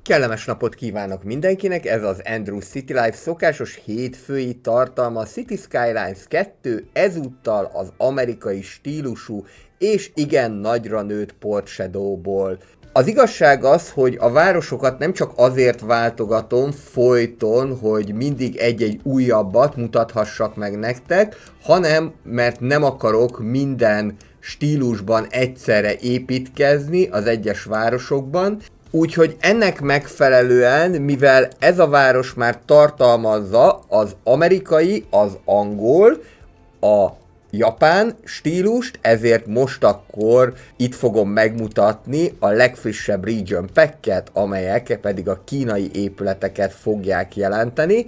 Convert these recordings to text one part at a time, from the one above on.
Kellemes napot kívánok mindenkinek, ez az Andrew City Life szokásos hétfői tartalma, a City Skylines 2, ezúttal az amerikai stílusú és igen nagyra nőtt Port Shadowból. Az igazság az, hogy a városokat nem csak azért váltogatom folyton, hogy mindig egy-egy újabbat mutathassak meg nektek, hanem mert nem akarok minden stílusban egyszerre építkezni az egyes városokban. Úgyhogy ennek megfelelően, mivel ez a város már tartalmazza az amerikai, az angol, a japán stílust, ezért most akkor itt fogom megmutatni a legfrissebb region packet, amelyek pedig a kínai épületeket fogják jelenteni.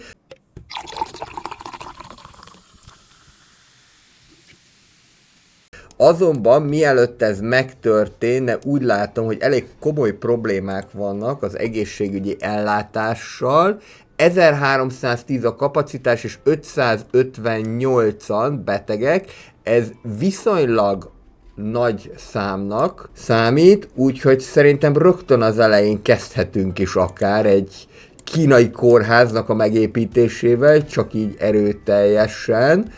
Azonban mielőtt ez megtörténne, úgy látom, hogy elég komoly problémák vannak az egészségügyi ellátással. 1310 a kapacitás és 558-an betegek, ez viszonylag nagy számnak számít, úgyhogy szerintem rögtön az elején kezdhetünk is akár egy kínai kórháznak a megépítésével, csak így erőteljesen.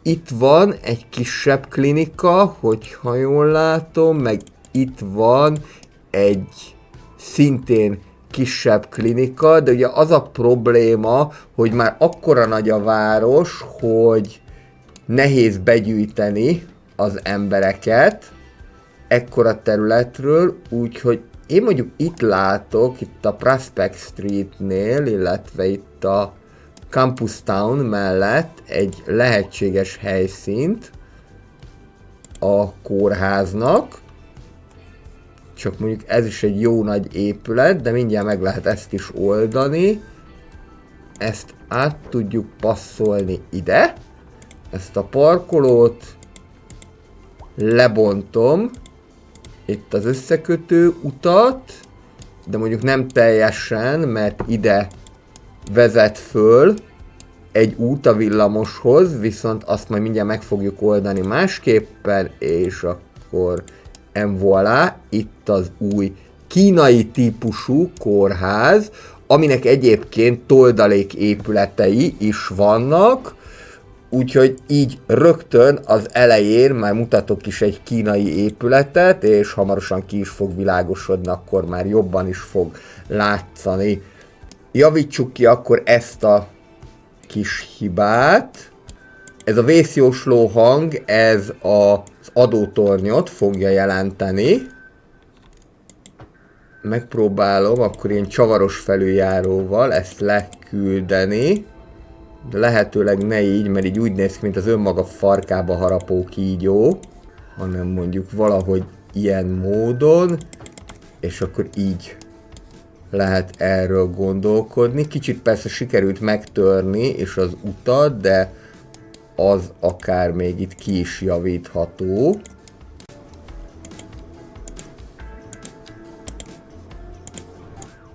Itt van egy kisebb klinika, hogyha jól látom, meg itt van egy szintén kisebb klinika, de ugye az a probléma, hogy már akkora nagy a város, hogy nehéz begyűjteni az embereket ekkora területről, úgyhogy én mondjuk itt látok, itt a Prospect Streetnél, illetve itt a Campus Town mellett egy lehetséges helyszínt a kórháznak. Csak mondjuk ez is egy jó nagy épület, de mindjárt meg lehet ezt is oldani. Ezt át tudjuk passzolni ide. Ezt a parkolót lebontom. Itt az összekötő utat, de mondjuk nem teljesen, mert ide vezet föl egy út a villamoshoz, viszont azt majd mindjárt meg fogjuk oldani másképpen, és akkor voilà, itt az új kínai típusú kórház, aminek egyébként toldalék épületei is vannak, úgyhogy így rögtön az elején már mutatok is egy kínai épületet, és hamarosan ki is fog világosodni, akkor már jobban is fog látszani. Javítsuk ki akkor ezt a kis hibát. Ez a vészjósló hang, ez az adótornyot fogja jelenteni. Megpróbálom akkor ilyen csavaros felüljáróval ezt leküldeni. De lehetőleg ne így, mert így úgy néz ki, mint az önmaga farkába harapó kígyó. Hanem mondjuk valahogy ilyen módon. És akkor így lehet erről gondolkodni. Kicsit persze sikerült megtörni és az utat, de az akár még itt ki is javítható.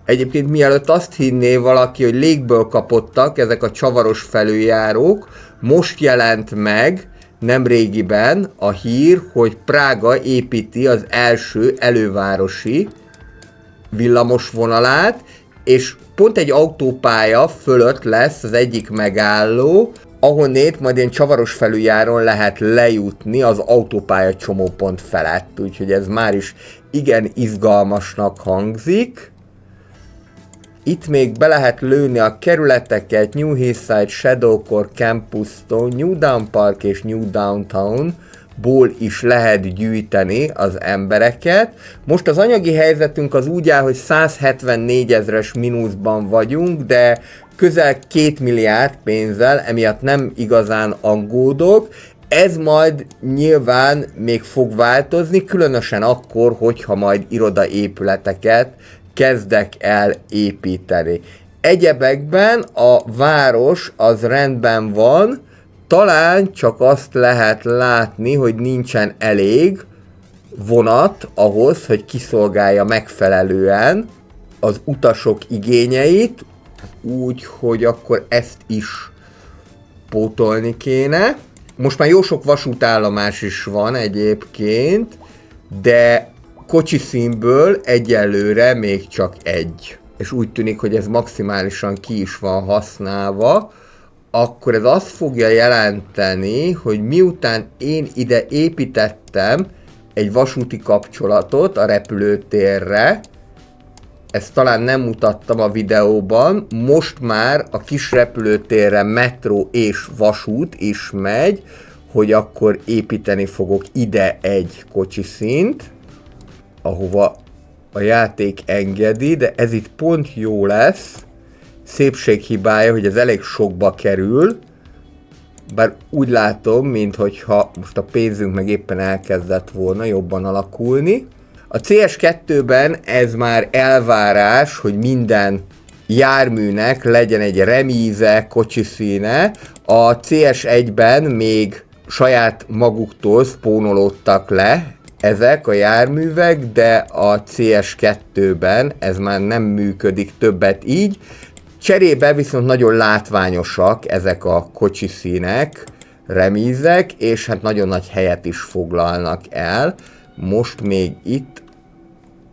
Egyébként mielőtt azt hinné valaki, hogy légből kapottak ezek a csavaros felüljárók, most jelent meg nemrégiben a hír, hogy Prága építi az első elővárosi villamos vonalát, és pont egy autópálya fölött lesz az egyik megálló, ahonnét majd ilyen csavaros felüljáron lehet lejutni az autópálya csomópont felett, úgyhogy ez már is igen izgalmasnak hangzik. Itt még be lehet lőni a kerületeket, New Hillside, Shadowcore, Campus Town, New Down Park és New Downtown ból is lehet gyűjteni az embereket. Most az anyagi helyzetünk az úgy áll, hogy 174 000-es mínuszban vagyunk, de közel 2 milliárd pénzzel, emiatt nem igazán aggódok. Ez majd nyilván még fog változni, különösen akkor, hogyha majd irodaépületeket kezdek el építeni. Egyebekben a város az rendben van, talán csak azt lehet látni, hogy nincsen elég vonat ahhoz, hogy kiszolgálja megfelelően az utasok igényeit, úgyhogy akkor ezt is pótolni kéne. Most már jó sok vasútállomás is van egyébként, de kocsi színből egyelőre még csak egy. És úgy tűnik, hogy ez maximálisan ki is van használva, akkor ez azt fogja jelenteni, hogy miután én ide építettem egy vasúti kapcsolatot a repülőtérre, ezt talán nem mutattam a videóban, most már a kis repülőtérre metró és vasút is megy, hogy akkor építeni fogok ide egy kocsiszínt, ahova a játék engedi, de ez itt pont jó lesz. Szépséghibája, hogy ez elég sokba kerül, bár úgy látom, minthogyha most a pénzünk meg éppen elkezdett volna jobban alakulni. A CS2-ben ez már elvárás, hogy minden járműnek legyen egy remíze, kocsiszíne. A CS1-ben még saját maguktól spónolódtak le ezek a járművek, de a CS2-ben ez már nem működik többet így. Cserébe viszont nagyon látványosak ezek a kocsiszínek, remízek, és hát nagyon nagy helyet is foglalnak el. Most még itt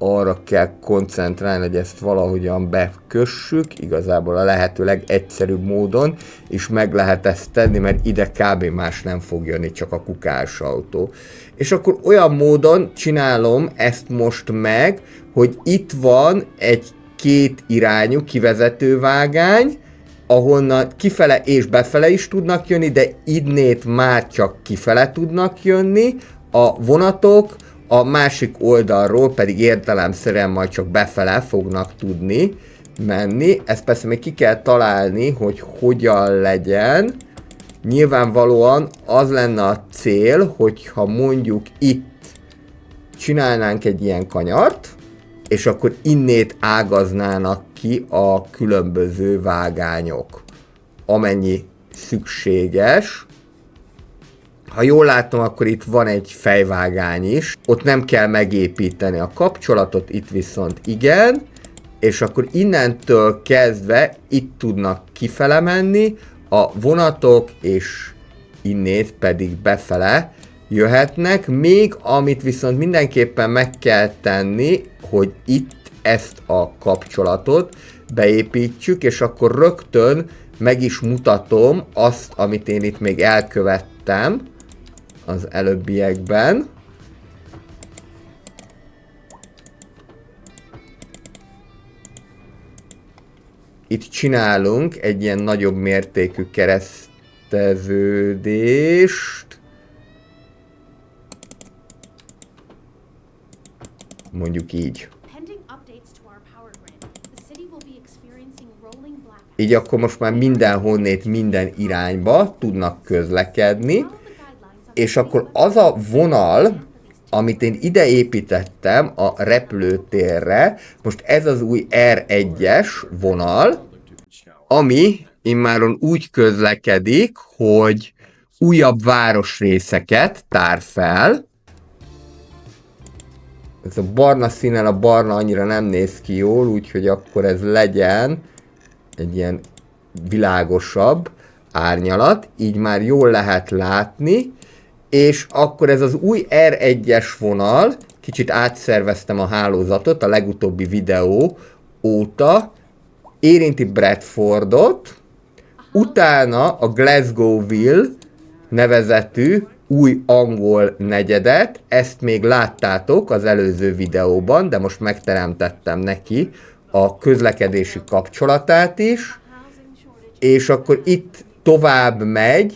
arra kell koncentrálni, hogy ezt valahogyan bekössük, igazából a lehető legegyszerűbb módon, és meg lehet ezt tenni, mert ide kb. Más nem fog jönni, csak a kukás autó. És akkor olyan módon csinálom ezt most meg, hogy itt van egy két irányú kivezető vágány, ahonnan kifele és befele is tudnak jönni, de innét már csak kifele tudnak jönni a vonatok, a másik oldalról pedig értelemszerűen majd csak befele fognak tudni menni. Ezt persze még ki kell találni, hogy hogyan legyen. Nyilvánvalóan az lenne a cél, hogyha mondjuk itt csinálnánk egy ilyen kanyart, és akkor innét ágaznának ki a különböző vágányok, amennyi szükséges. Ha jól látom, akkor itt van egy fejvágány is, ott nem kell megépíteni a kapcsolatot, itt viszont igen, és akkor innentől kezdve itt tudnak kifele menni a vonatok, és innét pedig befele jöhetnek. Még amit viszont mindenképpen meg kell tenni, hogy itt ezt a kapcsolatot beépítsük, és akkor rögtön meg is mutatom azt, amit én itt még elkövettem az előbbiekben. Itt csinálunk egy ilyen nagyobb mértékű kereszteződést. Mondjuk így. Így akkor most már mindenhonnét minden irányba tudnak közlekedni, és akkor az a vonal, amit én ide építettem a repülőtérre, most ez az új R1-es vonal, ami immáron úgy közlekedik, hogy újabb városrészeket tár fel. Ez a barna színen, a barna annyira nem néz ki jól, úgyhogy akkor ez legyen egy ilyen világosabb árnyalat, így már jól lehet látni, és akkor ez az új R1-es vonal, kicsit átszerveztem a hálózatot a legutóbbi videó óta, érinti Bradfordot, utána a Glasgowville nevezetű új angol negyedet, ezt még láttátok az előző videóban, de most megteremtettem neki a közlekedési kapcsolatát is, és akkor itt tovább megy,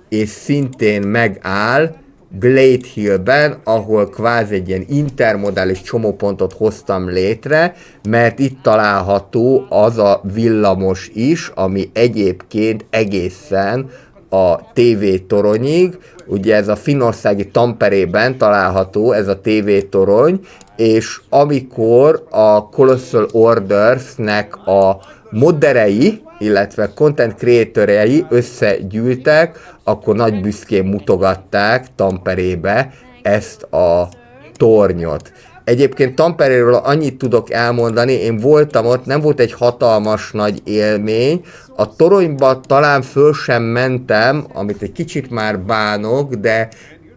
és szintén megáll Glade Hillben, ahol kvázi egy ilyen intermodális csomópontot hoztam létre, mert itt található az a villamos is, ami egyébként egészen a TV-toronyig, ugye ez a finnországi Tamperében található ez a TV-torony, és amikor a Colossal Orders-nek a modderei, illetve content creatorjei összegyűltek, akkor nagy büszkén mutogatták Tamperébe ezt a tornyot. Egyébként Tamperéről annyit tudok elmondani, én voltam ott, nem volt egy hatalmas nagy élmény, a toronyba talán föl sem mentem, amit egy kicsit már bánok, de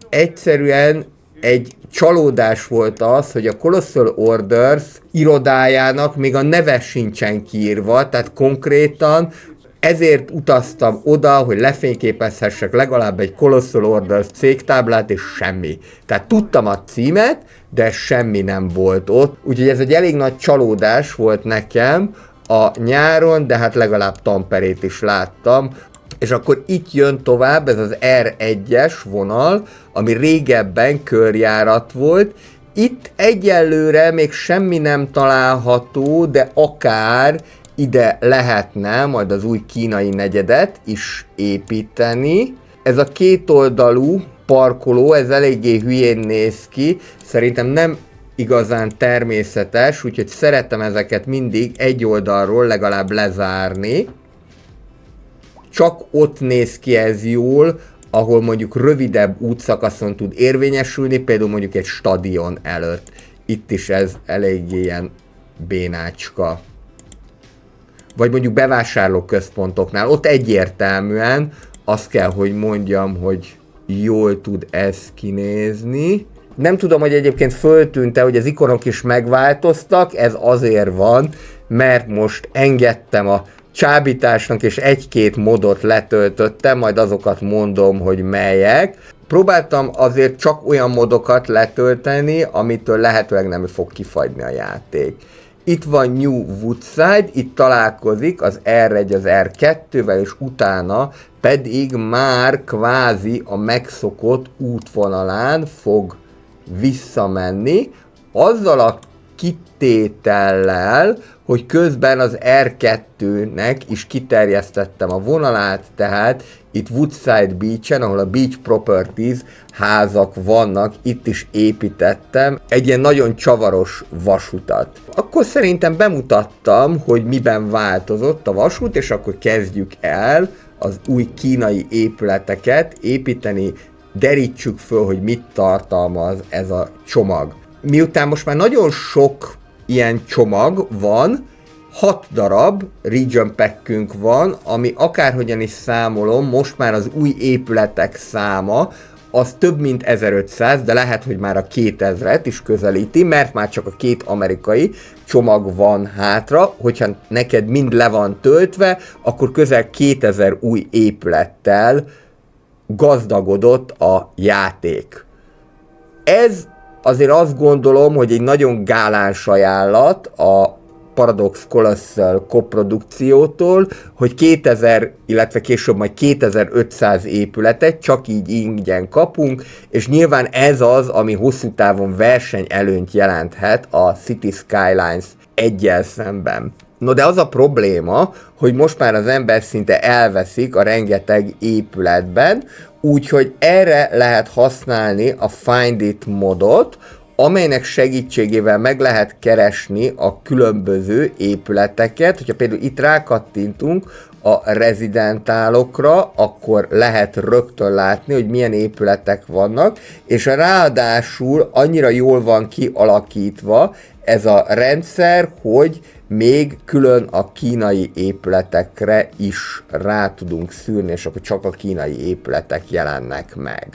egyszerűen egy csalódás volt az, hogy a Colossal Orders irodájának még a neve sincsen kiírva, tehát konkrétan ezért utaztam oda, hogy lefényképezhessek legalább egy Colossal Orders cégtáblát, és semmi. Tehát tudtam a címet, de semmi nem volt ott. Úgyhogy ez egy elég nagy csalódás volt nekem a nyáron, de hát legalább Tamperét is láttam. És akkor itt jön tovább ez az R1-es vonal, ami régebben körjárat volt. Itt egyelőre még semmi nem található, de akár ide lehetne majd az új kínai negyedet is építeni. Ez a kétoldalú parkoló, ez eléggé hülyén néz ki, szerintem nem igazán természetes, úgyhogy szeretem ezeket mindig egy oldalról legalább lezárni. Csak ott néz ki ez jól, ahol mondjuk rövidebb útszakaszon tud érvényesülni, például mondjuk egy stadion előtt. Itt is ez eléggé ilyen bénácska. Vagy mondjuk bevásárlóközpontoknál, ott egyértelműen azt kell, hogy mondjam, hogy jól tud ez kinézni. Nem tudom, hogy egyébként föltűnt-e, hogy az ikonok is megváltoztak, ez azért van, mert most engedtem a csábításnak, és egy-két modot letöltöttem, majd azokat mondom, hogy melyek. Próbáltam azért csak olyan modokat letölteni, amitől lehetőleg nem fog kifagyni a játék. Itt van New Woodside, itt találkozik az R1 az R2-vel, és utána pedig már kvázi a megszokott útvonalán fog visszamenni, azzal a kitétellel, hogy közben az R2-nek is kiterjesztettem a vonalát, tehát itt Woodside Beach-en, ahol a Beach Properties házak vannak, itt is építettem egy ilyen nagyon csavaros vasutat. Akkor szerintem bemutattam, hogy miben változott a vasút, és akkor kezdjük el az új kínai épületeket építeni, derítsük föl, hogy mit tartalmaz ez a csomag. Miután most már nagyon sok ilyen csomag van, 6 darab region packünk van, ami akárhogyan is számolom, most már az új épületek száma, az több mint 1500, de lehet, hogy már a 2000-et is közelíti, mert már csak a 2 amerikai csomag van hátra, hogyha neked mind le van töltve, akkor közel 2000 új épülettel gazdagodott a játék. Ez azért azt gondolom, hogy egy nagyon gáláns ajánlat a Paradox Colossal koprodukciótól, hogy 2000, illetve később majd 2500 épületet csak így ingyen kapunk, és nyilván ez az, ami hosszú távon versenyelőnyt jelenthet a City Skylines 1-jel szemben. No de az a probléma, hogy most már az ember szinte elveszik a rengeteg épületben, úgyhogy erre lehet használni a Find It modot, amelynek segítségével meg lehet keresni a különböző épületeket. Hogyha például itt rákattintunk a rezidentálokra, akkor lehet rögtön látni, hogy milyen épületek vannak, és ráadásul annyira jól van kialakítva ez a rendszer, hogy még külön a kínai épületekre is rá tudunk szűrni, és akkor csak a kínai épületek jelennek meg.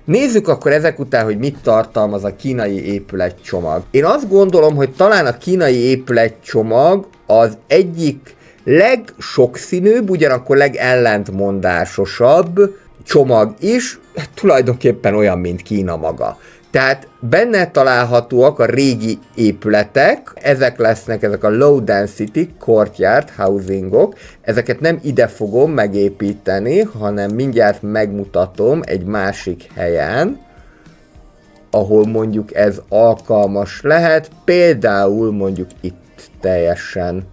Nézzük akkor ezek után, hogy mit tartalmaz a kínai épületcsomag. Én azt gondolom, hogy talán a kínai épületcsomag az egyik legsokszínűbb, ugyanakkor legellentmondásosabb csomag is, tulajdonképpen olyan, mint Kína maga. Tehát benne találhatóak a régi épületek, ezek lesznek ezek a low density courtyard housingok, ezeket nem ide fogom megépíteni, hanem mindjárt megmutatom egy másik helyen, ahol mondjuk ez alkalmas lehet, például mondjuk itt teljesen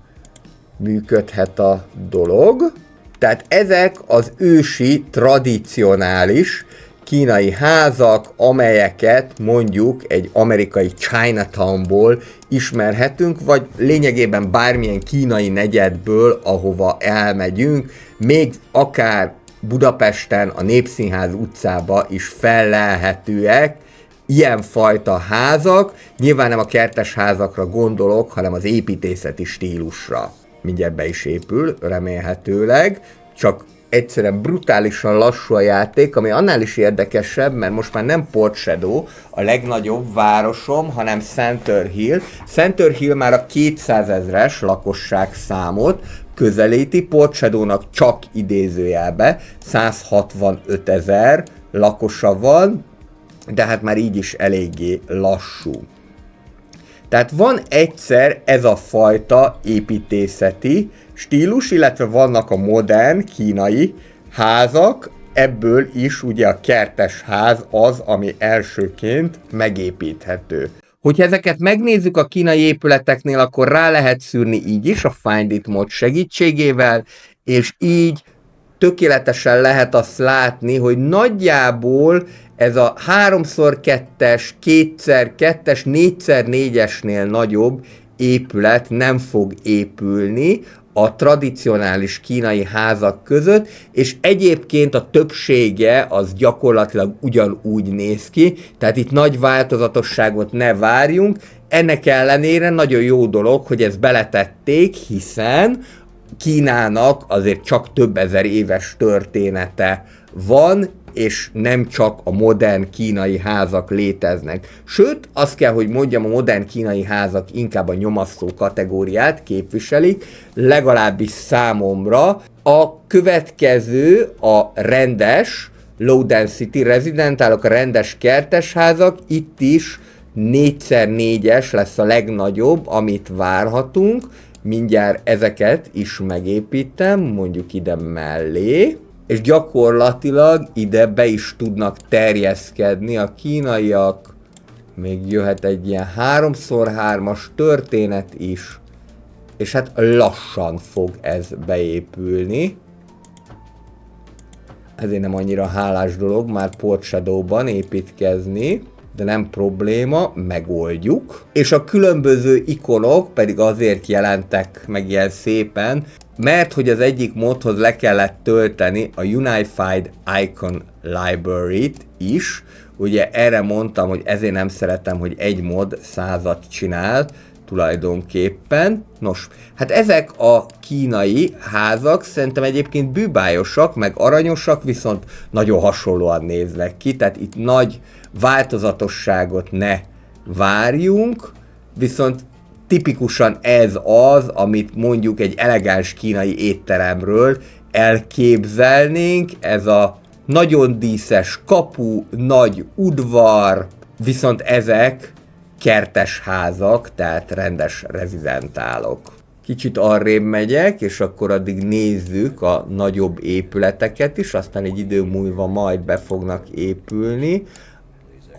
működhet a dolog. Tehát ezek az ősi, tradicionális kínai házak, amelyeket mondjuk egy amerikai Chinatownból ismerhetünk, vagy lényegében bármilyen kínai negyedből, ahova elmegyünk, még akár Budapesten a Népszínház utcába is fellelhetőek ilyenfajta házak, nyilván nem a kertes házakra gondolok, hanem az építészeti stílusra. Mindjárt be is épül, remélhetőleg, csak egyszerűen brutálisan lassú a játék, ami annál is érdekesebb, mert most már nem Port Shadow a legnagyobb városom, hanem Center Hill. Center Hill már a 200 000-es lakosság számot közelíti, Port Shadownak csak idézőjelbe 165 000 lakosa van, de hát már így is eléggé lassú. Tehát van egyszer ez a fajta építészeti stílus, illetve vannak a modern kínai házak, ebből is ugye a kertes ház az, ami elsőként megépíthető. Hogyha ezeket megnézzük a kínai épületeknél, akkor rá lehet szűrni így is a Find It mod segítségével, és így tökéletesen lehet azt látni, hogy nagyjából ez a 3x2-es, 2x2-es, 4x4-esnél nagyobb épület nem fog épülni a tradicionális kínai házak között, és egyébként a többsége az gyakorlatilag ugyanúgy néz ki, tehát itt nagy változatosságot ne várjunk. Ennek ellenére nagyon jó dolog, hogy ezt beletették, hiszen Kínának azért csak több ezer éves története van, és nem csak a modern kínai házak léteznek. Sőt, azt kell, hogy mondjam, a modern kínai házak inkább a nyomasztó kategóriát képviselik, legalábbis számomra. A következő a rendes, low density residentálok, a rendes kertes házak, itt is 4x4-es lesz a legnagyobb, amit várhatunk. Mindjárt ezeket is megépítem, mondjuk ide mellé, és gyakorlatilag ide be is tudnak terjeszkedni a kínaiak, még jöhet egy ilyen 3x3-as történet is, és hát lassan fog ez beépülni. Ezért nem annyira hálás dolog már Port Shadowban építkezni, de nem probléma, megoldjuk. És a különböző ikonok pedig azért jelentek meg ilyen szépen, mert hogy az egyik modhoz le kellett tölteni a Unified Icon Library-t is. Ugye erre mondtam, hogy ezért nem szeretem, hogy egy mod 100-at csinál tulajdonképpen. Nos, hát ezek a kínai házak szerintem egyébként bűbályosak, meg aranyosak, viszont nagyon hasonlóan néznek ki, tehát itt nagy változatosságot ne várjunk, viszont tipikusan ez az, amit mondjuk egy elegáns kínai étteremről elképzelnénk, ez a nagyon díszes kapu, nagy udvar, viszont ezek kertes házak, tehát rendes rezidentálok. Kicsit arrébb megyek, és akkor addig nézzük a nagyobb épületeket is, aztán egy idő múlva majd be fognak épülni.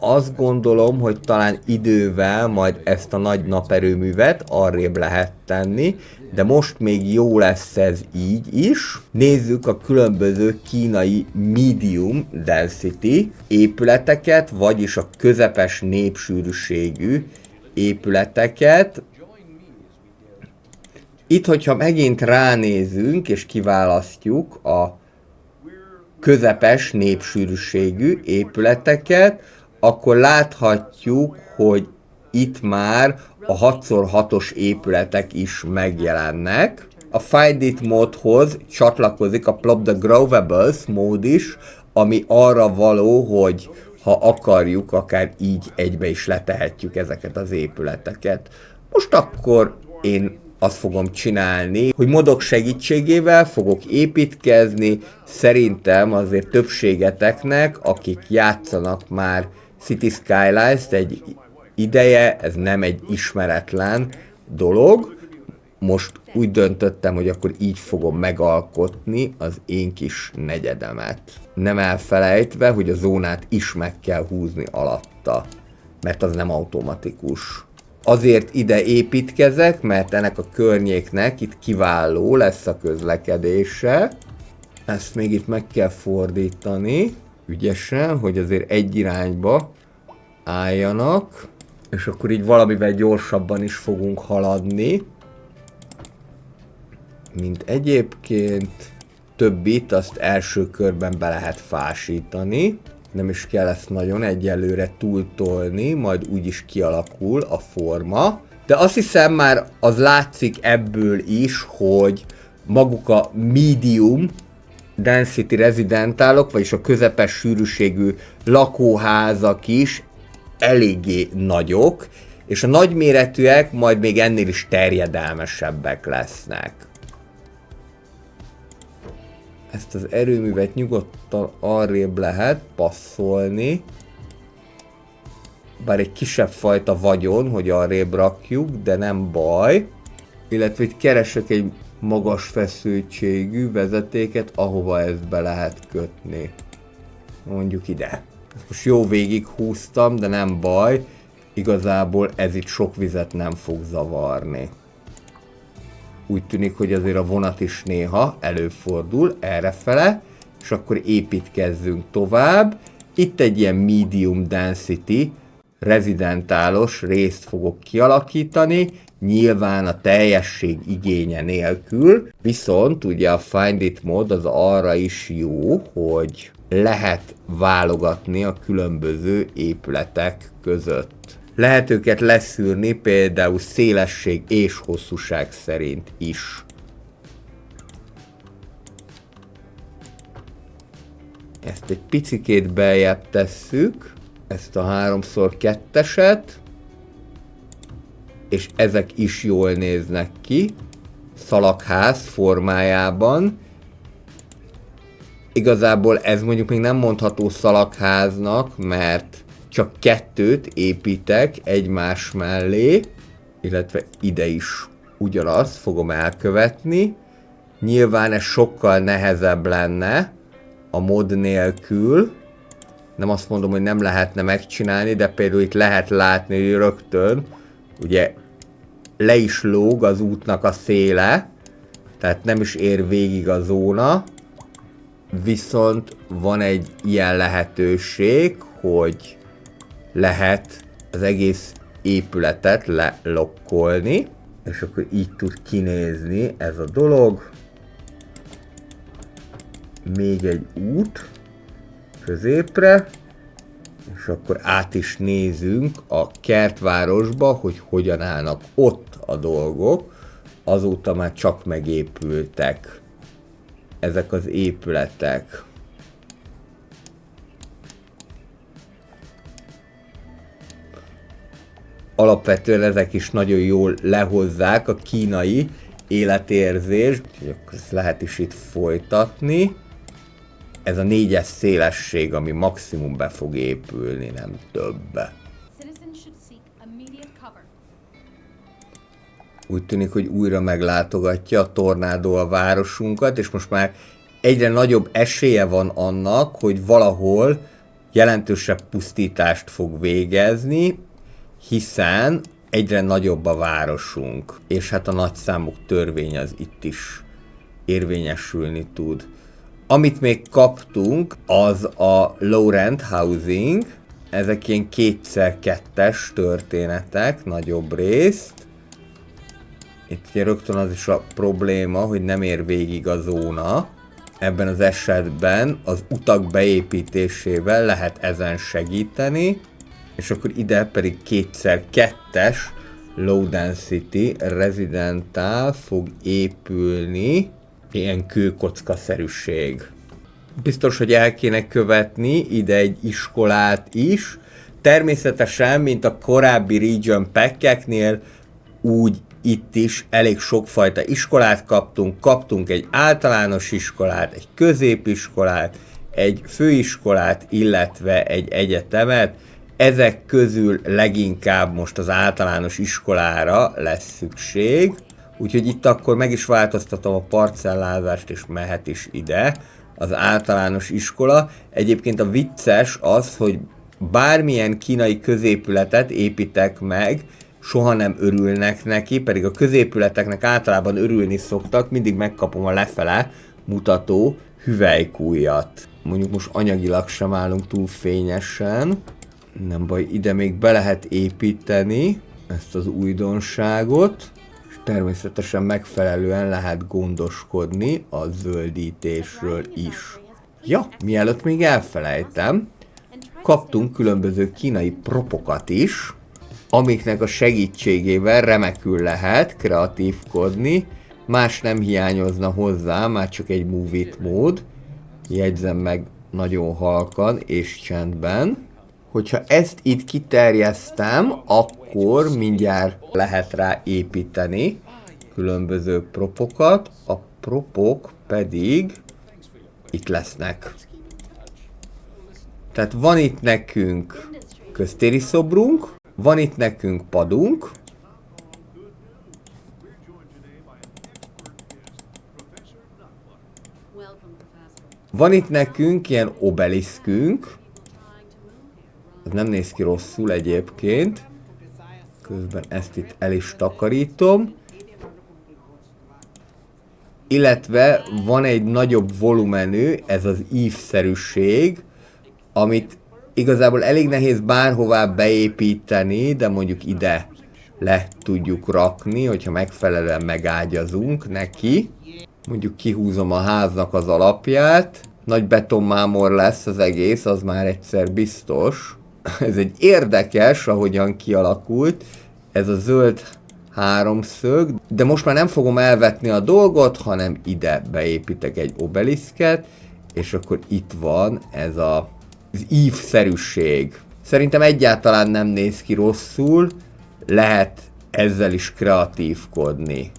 Azt gondolom, hogy talán idővel majd ezt a nagy naperőművet arrébb lehet tenni, de most még jó lesz ez így is. Nézzük a különböző kínai medium density épületeket, vagyis a közepes népsűrűségű épületeket. Itt, hogyha megint ránézünk és kiválasztjuk a közepes népsűrűségű épületeket, akkor láthatjuk, hogy itt már a 6x6-os épületek is megjelennek. A Find It módhoz csatlakozik a Plop the Growables mód is, ami arra való, hogy ha akarjuk, akár így egybe is letehetjük ezeket az épületeket. Most akkor én azt fogom csinálni, hogy modok segítségével fogok építkezni. Szerintem azért többségeteknek, akik játszanak már City Skylines-t egy ideje, ez nem egy ismeretlen dolog. Most úgy döntöttem, hogy akkor így fogom megalkotni az én kis negyedemet. Nem elfelejtve, hogy a zónát is meg kell húzni alatta, mert az nem automatikus. Azért ide építkezek, mert ennek a környéknek itt kiváló lesz a közlekedése. Ezt még itt meg kell fordítani ügyesen, hogy azért egy irányba álljanak, és akkor így valamivel gyorsabban is fogunk haladni, mint egyébként. Többit azt első körben be lehet fásítani, nem is kell ezt nagyon egyelőre túltolni, majd úgyis kialakul a forma. De azt hiszem már az látszik ebből is, hogy maguk a medium density rezidentálok, vagyis a közepes sűrűségű lakóházak is eléggé nagyok, és a nagyméretűek majd még ennél is terjedelmesebbek lesznek. Ezt az erőművet nyugodtan arrébb lehet passzolni, bár egy kisebb fajta vagyon, hogy arrébb rakjuk, de nem baj. Illetve itt keresek egy magas feszültségű vezetéket, ahova ezt be lehet kötni. Mondjuk ide. Most jó végig húztam, de nem baj. Igazából ez itt sok vizet nem fog zavarni. Úgy tűnik, hogy azért a vonat is néha előfordul errefele, és akkor építkezzünk tovább. Itt egy ilyen medium density rezidentálos részt fogok kialakítani, nyilván a teljesség igénye nélkül, viszont ugye a Find It mód az arra is jó, hogy lehet válogatni a különböző épületek között. Lehet őket leszűrni például szélesség és hosszúság szerint is. Ezt egy picikét beljebb tesszük, ezt a 3x2-eset, és ezek is jól néznek ki, szalagház formájában. Igazából ez mondjuk még nem mondható szalagháznak, mert csak 2-t építek egymás mellé, illetve ide is ugyanazt fogom elkövetni. Nyilván ez sokkal nehezebb lenne a mod nélkül. Nem azt mondom, hogy nem lehetne megcsinálni, de például itt lehet látni, hogy rögtön ugye le is lóg az útnak a széle, tehát nem is ér végig a zóna, viszont van egy ilyen lehetőség, hogy lehet az egész épületet lelokkolni, és akkor így tud kinézni ez a dolog. Még egy út középre, és akkor át is nézünk a kertvárosba, hogy hogyan állnak ott a dolgok. Azóta már csak megépültek ezek az épületek. Alapvetően ezek is nagyon jól lehozzák a kínai életérzést, úgyhogy akkor ezt lehet is itt folytatni. Ez a 4-es szélesség, ami maximum be fog épülni, nem több. Úgy tűnik, hogy újra meglátogatja a tornádó a városunkat, és most már egyre nagyobb esélye van annak, hogy valahol jelentősebb pusztítást fog végezni, hiszen egyre nagyobb a városunk, és hát a nagyszámok törvény az itt is érvényesülni tud. Amit még kaptunk, az a low rent housing, ezek ilyen 2x2-es történetek, nagyobb részt. Itt ugye rögtön az is a probléma, hogy nem ér végig a zóna. Ebben az esetben az utak beépítésével lehet ezen segíteni, és akkor ide pedig 2x2-es low density residentál fog épülni, ilyen kőkockaszerűség. Biztos, hogy el kéne követni ide egy iskolát is. Természetesen, mint a korábbi region pack-eknél, úgy itt is elég sokfajta iskolát kaptunk egy általános iskolát, egy középiskolát, egy főiskolát, illetve egy egyetemet. Ezek közül leginkább most az általános iskolára lesz szükség, úgyhogy itt akkor meg is változtatom a parcellázást, és mehet is ide az általános iskola. Egyébként a vicces az, hogy bármilyen kínai középületet építek meg, soha nem örülnek neki, pedig a középületeknek általában örülni szoktak, mindig megkapom a lefele mutató hüvelykújjat. Mondjuk most anyagilag sem állunk túl fényesen. Nem baj, ide még be lehet építeni ezt az újdonságot, és természetesen megfelelően lehet gondoskodni a zöldítésről is. Ja, mielőtt még elfelejtem, kaptunk különböző kínai propokat is, amiknek a segítségével remekül lehet kreatívkodni, más nem hiányozna hozzá, már csak egy move it mód, Jegyzem meg nagyon halkan és csendben. Hogyha ezt itt kiterjesztem, akkor mindjárt lehet rá építeni különböző propokat. A propok pedig itt lesznek. Tehát van itt nekünk köztéri szobrunk, van itt nekünk padunk, van itt nekünk ilyen obeliszkünk, ez nem néz ki rosszul egyébként, közben ezt itt el is takarítom, illetve van egy nagyobb volumenű, ez az ívszerűség, amit igazából elég nehéz bárhová beépíteni, de mondjuk ide le tudjuk rakni, hogyha megfelelően megágyazunk neki. Mondjuk kihúzom a háznak az alapját, nagy betonmámor lesz az egész, az már egyszer biztos. Ez egy érdekes, ahogyan kialakult, ez a zöld háromszög, de most már nem fogom elvetni a dolgot, hanem ide beépítek egy obeliszket, és akkor itt van ez az ívszerűség. Szerintem egyáltalán nem néz ki rosszul, lehet ezzel is kreatívkodni.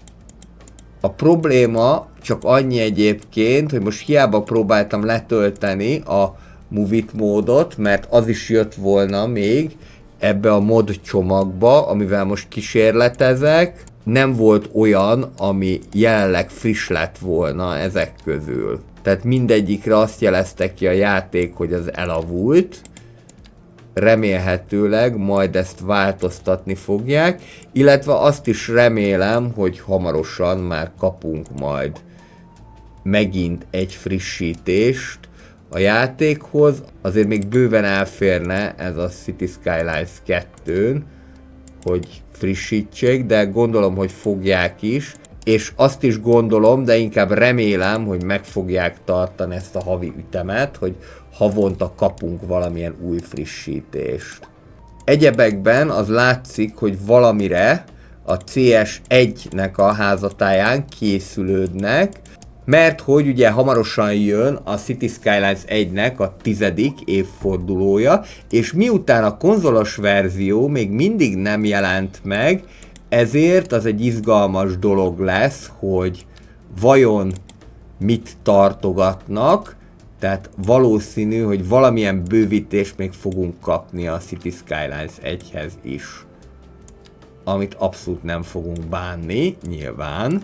A probléma csak annyi egyébként, hogy most hiába próbáltam letölteni a Move It módot, mert az is jött volna még ebbe a mod csomagba, amivel most kísérletezek. Nem volt olyan, ami jelenleg friss lett volna ezek közül. Tehát mindegyikre azt jelezte ki a játék, hogy az elavult. Remélhetőleg majd ezt változtatni fogják, illetve azt is remélem, hogy hamarosan már kapunk majd megint egy frissítést a játékhoz. Azért még bőven elférne ez a City Skylines 2-n, hogy frissítsék, de gondolom, hogy fogják is. És azt is gondolom, de inkább remélem, hogy meg fogják tartani ezt a havi ütemet, hogy havonta kapunk valamilyen új frissítést. Egyebekben az látszik, hogy valamire a CS1-nek a házatáján készülődnek, mert hogy ugye hamarosan jön a City Skylines 1-nek a 10. évfordulója, és miután a konzolos verzió még mindig nem jelent meg, ezért az egy izgalmas dolog lesz, hogy vajon mit tartogatnak, tehát valószínű, hogy valamilyen bővítést még fogunk kapni a City Skylines 1-hez is. Amit abszolút nem fogunk bánni, nyilván.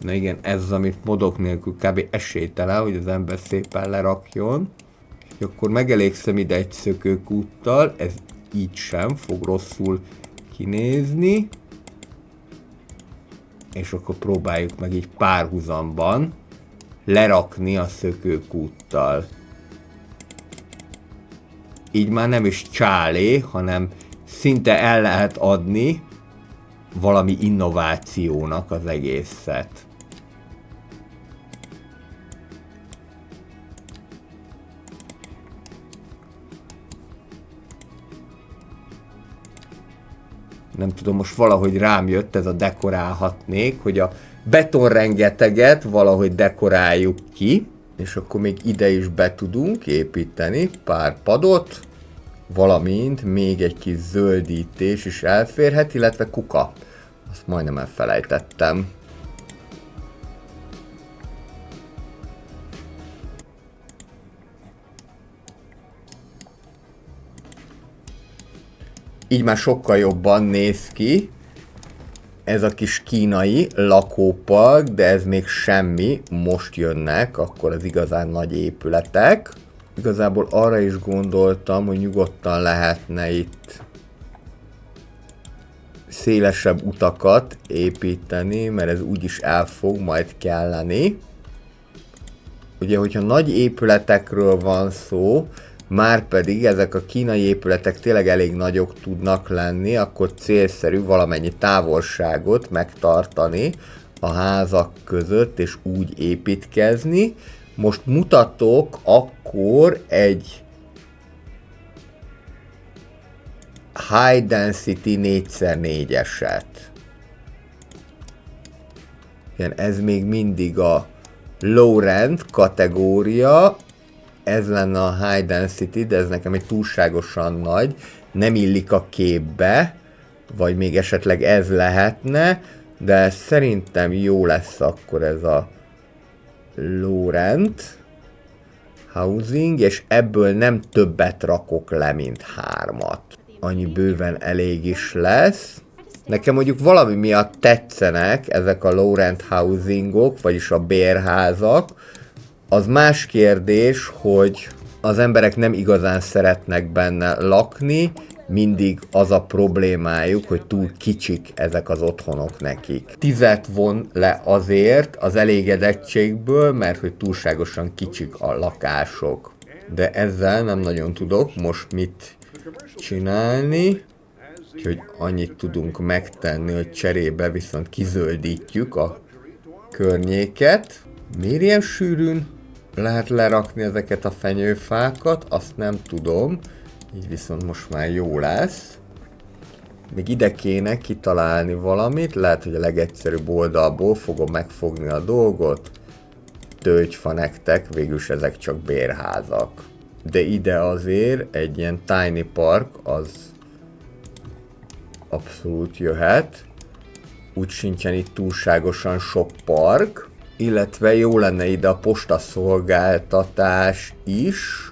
Na igen, ez az, amit modok nélkül kb. Esélytelen, hogy az ember szépen lerakjon. És akkor megelégszem ide egy szökőkúttal, ez így sem fog rosszul kinézni. És akkor próbáljuk meg így párhuzamban lerakni a szökőkúttal. Így már nem is csálé, hanem szinte el lehet adni valami innovációnak az egészet. Nem tudom, most valahogy rám jött ez a dekorálhatnék, hogy a betonrengeteget valahogy dekoráljuk ki, és akkor még ide is be tudunk építeni pár padot, valamint még egy kis zöldítés is elférhet, illetve kuka. Azt majdnem elfelejtettem. Így már sokkal jobban néz ki ez a kis kínai lakópark, de ez még semmi, most jönnek akkor az igazán nagy épületek. Igazából arra is gondoltam, hogy nyugodtan lehetne itt szélesebb utakat építeni, mert ez úgyis el fog majd kelleni. Ugye, hogyha nagy épületekről van szó, márpedig ezek a kínai épületek tényleg elég nagyok tudnak lenni, akkor célszerű valamennyi távolságot megtartani a házak között, és úgy építkezni. Most mutatok akkor egy High Density 4x4-eset. Igen, ez még mindig a low rent kategória, ez lenne a high density, de ez nekem egy túlságosan nagy, nem illik a képbe, vagy még esetleg ez lehetne, de szerintem jó lesz akkor ez a low rent housing, és ebből nem többet rakok le, mint 3-at. Annyi bőven elég is lesz. Nekem mondjuk valami miatt tetszenek ezek a low rent housingok, vagyis a bérházak. Az más kérdés, hogy az emberek nem igazán szeretnek benne lakni, mindig az a problémájuk, hogy túl kicsik ezek az otthonok nekik. 10-et von le azért az elégedettségből, mert hogy túlságosan kicsik a lakások. De ezzel nem nagyon tudok most mit csinálni, úgyhogy annyit tudunk megtenni, hogy cserébe viszont kizöldítjük a környéket. Miért ilyen sűrűn lehet lerakni ezeket a fenyőfákat, azt nem tudom. Így viszont most már jó lesz. Még ide kéne kitalálni valamit, lehet, hogy a legegyszerűbb oldalból fogom megfogni a dolgot. Tölgyfa nektek, végülis ezek csak bérházak. De ide azért egy ilyen tiny park az abszolút jöhet. Úgy sincsen itt túlságosan sok park. Illetve jó lenne ide a postaszolgáltatás is.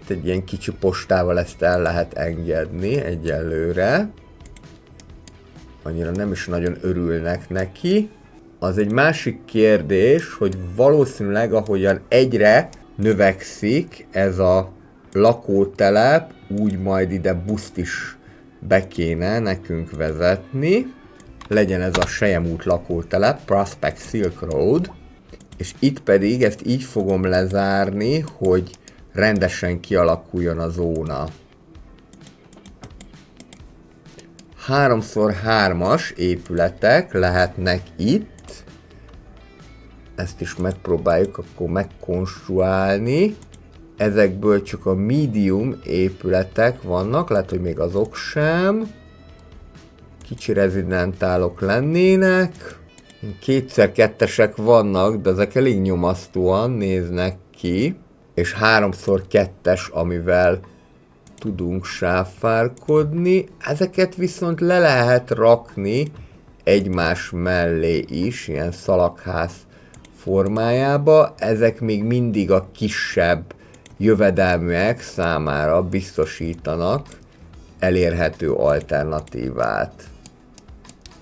Egy ilyen kicsi postával ezt el lehet engedni egyelőre. Annyira nem is nagyon örülnek neki. Az egy másik kérdés, hogy valószínűleg ahogyan egyre növekszik ez a lakótelep, úgy majd ide buszt is be kéne nekünk vezetni. Legyen ez a Selyemút lakótelep, Prospect Silk Road. És itt pedig ezt így fogom lezárni, hogy rendesen kialakuljon a zóna. 3x3-as épületek lehetnek itt. Ezt is megpróbáljuk akkor megkonstruálni. Ezekből csak a medium épületek vannak, lehet, hogy még azok sem. Kicsi rezidentálok lennének. 2x2-esek vannak, de ezek elég nyomasztóan néznek ki. És 3x2-es, amivel tudunk sáfárkodni. Ezeket viszont le lehet rakni egymás mellé is, ilyen szalagház formájába. Ezek még mindig a kisebb jövedelműek számára biztosítanak elérhető alternatívát.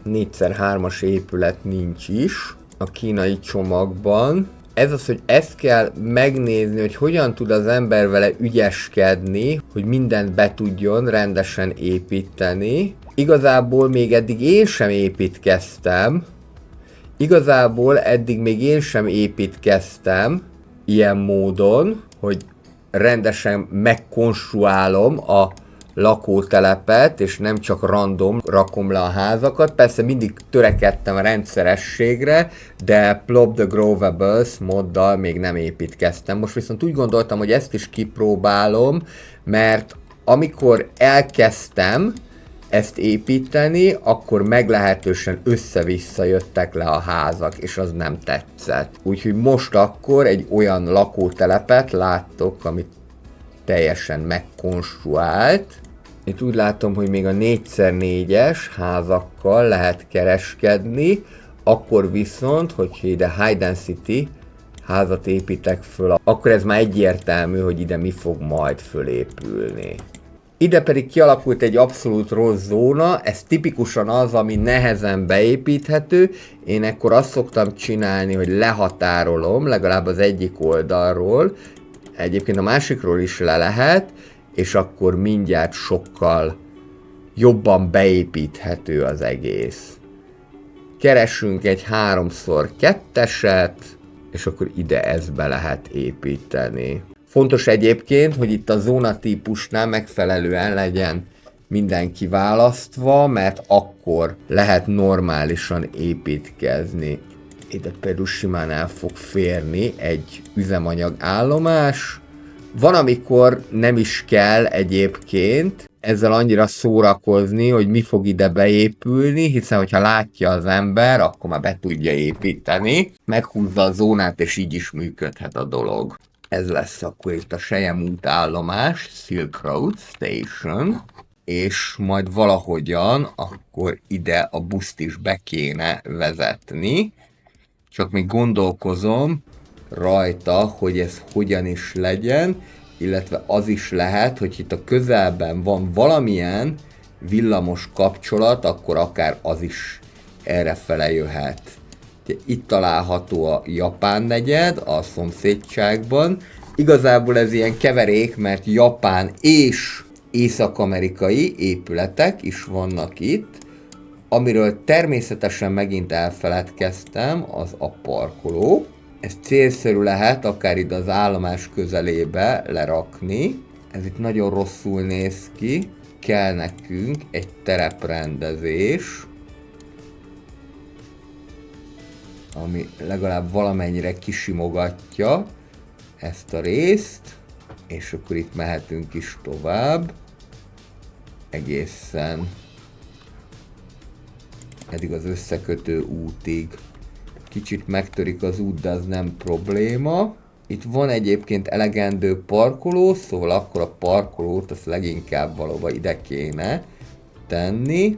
4x3-as épület nincs is a kínai csomagban. Ez az, hogy ezt kell megnézni, hogy hogyan tud az ember vele ügyeskedni, hogy mindent be tudjon rendesen építeni. Igazából még eddig én sem építkeztem. Ilyen módon, hogy rendesen megkonstruálom a lakótelepet, és nem csak random rakom le a házakat. Persze mindig törekedtem a rendszerességre, de Plop the Growables moddal még nem építkeztem. Most viszont úgy gondoltam, hogy ezt is kipróbálom, mert amikor elkezdtem ezt építeni, akkor meglehetősen össze-vissza jöttek le a házak, és az nem tetszett. Úgyhogy most akkor egy olyan lakótelepet láttok, amit teljesen megkonstruált. Itt úgy látom, hogy még a 4x4-es házakkal lehet kereskedni, akkor viszont, hogyha ide high density házat építek föl, akkor ez már egyértelmű, hogy ide mi fog majd fölépülni. Ide pedig kialakult egy abszolút rossz zóna, ez tipikusan az, ami nehezen beépíthető. Én ekkor azt szoktam csinálni, hogy lehatárolom, legalább az egyik oldalról, egyébként a másikról is le lehet, és akkor mindjárt sokkal jobban beépíthető az egész. Keresünk egy 3x2-eset, és akkor ide ezt be lehet építeni. Fontos egyébként, hogy itt a zónatípusnál megfelelően legyen minden kiválasztva, mert akkor lehet normálisan építkezni. Ide például simán el fog férni egy üzemanyag állomás, Van, amikor nem is kell egyébként ezzel annyira szórakozni, hogy mi fog ide beépülni, hiszen hogyha látja az ember, akkor már be tudja építeni, meghúzza a zónát, és így is működhet a dolog. Ez lesz akkor itt a Sejem út állomás, Silk Road Station, és majd valahogyan akkor ide a buszt is be kéne vezetni. Csak még gondolkozom rajta, hogy ez hogyan is legyen, illetve az is lehet, hogy itt a közelben van valamilyen villamos kapcsolat, akkor akár az is errefele jöhet. Itt található a Japán negyed a szomszédságban. Igazából ez ilyen keverék, mert japán és észak-amerikai épületek is vannak itt. Amiről természetesen megint elfeledkeztem, az a parkoló. Ez célszerű lehet akár ide az állomás közelébe lerakni. Ez itt nagyon rosszul néz ki. Kell nekünk egy tereprendezés, ami legalább valamennyire kisimogatja ezt a részt, és akkor itt mehetünk is tovább egészen eddig az összekötő útig. Kicsit megtörik az út, de az nem probléma. Itt van egyébként elegendő parkoló, szóval akkor a parkolót azt leginkább valahova ide kéne tenni.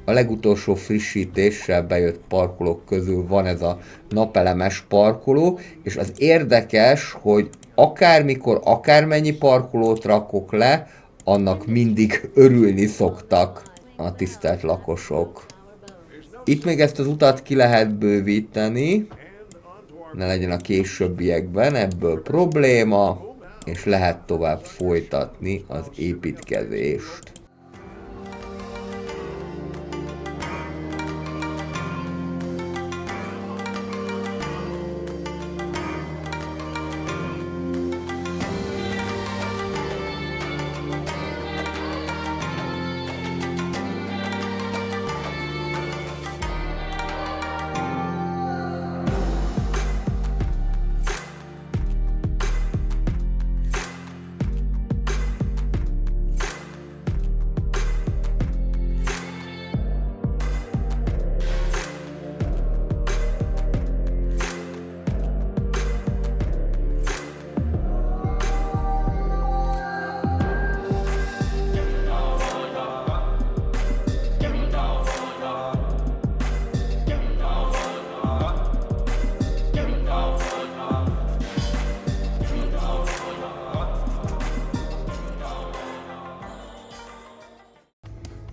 A legutolsó frissítéssel bejött parkolók közül van ez a napelemes parkoló, és az érdekes, hogy akármikor, akármennyi parkolót rakok le, annak mindig örülni szoktak a tisztelt lakosok. Itt még ezt az utat ki lehet bővíteni, ne legyen a későbbiekben ebből probléma, és lehet tovább folytatni az építkezést.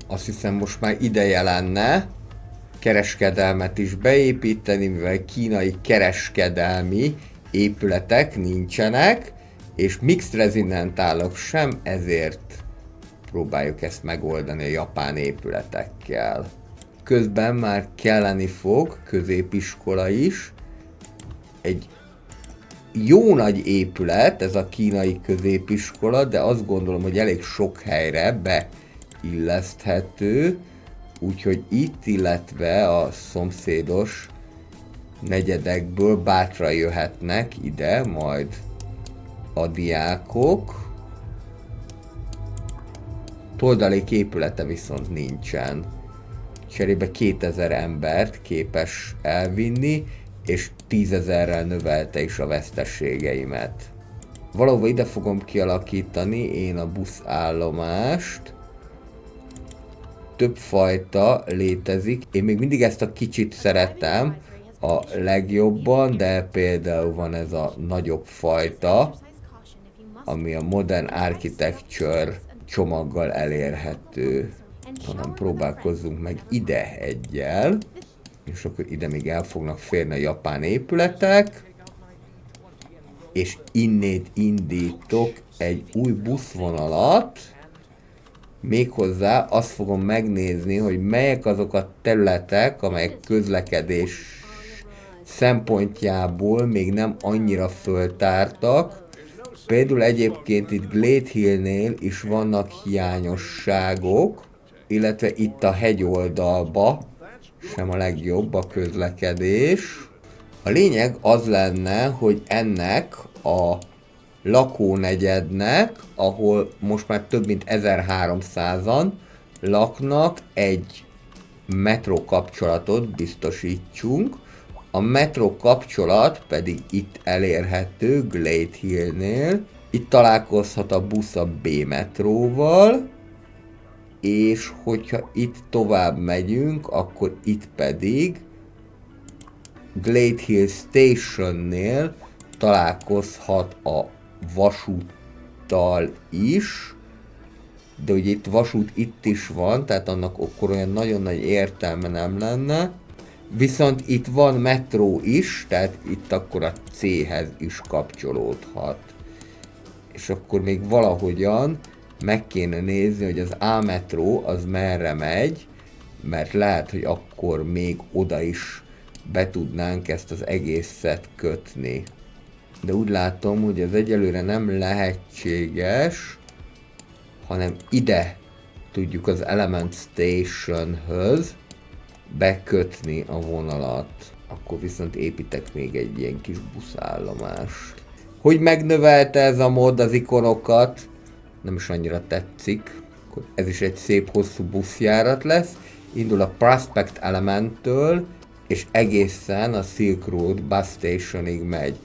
Azt hiszem, most már ideje lenne kereskedelmet is beépíteni, mivel kínai kereskedelmi épületek nincsenek, és mixed residentálok sem, ezért próbáljuk ezt megoldani a japán épületekkel. Közben már kelleni fog középiskola is, egy jó nagy épület, ez a kínai középiskola, de azt gondolom, hogy elég sok helyre beilleszthető, úgyhogy itt, illetve a szomszédos negyedekből bátran jöhetnek ide majd a diákok. Toldalék épülete viszont nincsen. Cserébe 2000 embert képes elvinni, és 10.000-rel növelte is a veszteségeimet. Valahol ide fogom kialakítani én a buszállomást. Több fajta létezik. Én még mindig ezt a kicsit szeretem a legjobban, de például van ez a nagyobb fajta, ami a Modern Architecture csomaggal elérhető. Hanem próbálkozzunk meg ide egyel, és akkor ide még el fognak férni a japán épületek, és innét indítok egy új buszvonalat, méghozzá azt fogom megnézni, hogy melyek azok a területek, amelyek közlekedés szempontjából még nem annyira föltártak. Például egyébként itt Glade Hillnél is vannak hiányosságok, illetve itt a hegyoldalba sem a legjobb a közlekedés. A lényeg az lenne, hogy ennek a lakónegyednek, ahol most már több mint 1300-an laknak, egy metró kapcsolatot biztosítsunk. A metró kapcsolat pedig itt elérhető Glade Hillnél. Itt találkozhat a busz a B-metróval, és hogyha itt tovább megyünk, akkor itt pedig Glade Hill Stationnél találkozhat a vasúttal is, de ugye itt vasút itt is van, tehát annak akkor olyan nagyon nagy értelme nem lenne. Viszont itt van metró is, tehát itt akkor a C-hez is kapcsolódhat. És akkor még valahogyan meg kéne nézni, hogy az A-metró az merre megy, mert lehet, hogy akkor még oda is be tudnánk ezt az egészet kötni. De úgy látom, hogy ez egyelőre nem lehetséges, hanem ide tudjuk az Element Stationhöz bekötni a vonalat. Akkor viszont építek még egy ilyen kis buszállomást. Hogy megnövelte ez a mod az ikonokat, nem is annyira tetszik. Ez is egy szép hosszú buszjárat lesz. Indul a Prospect Elementtől, és egészen a Silk Road Bus Stationig megy.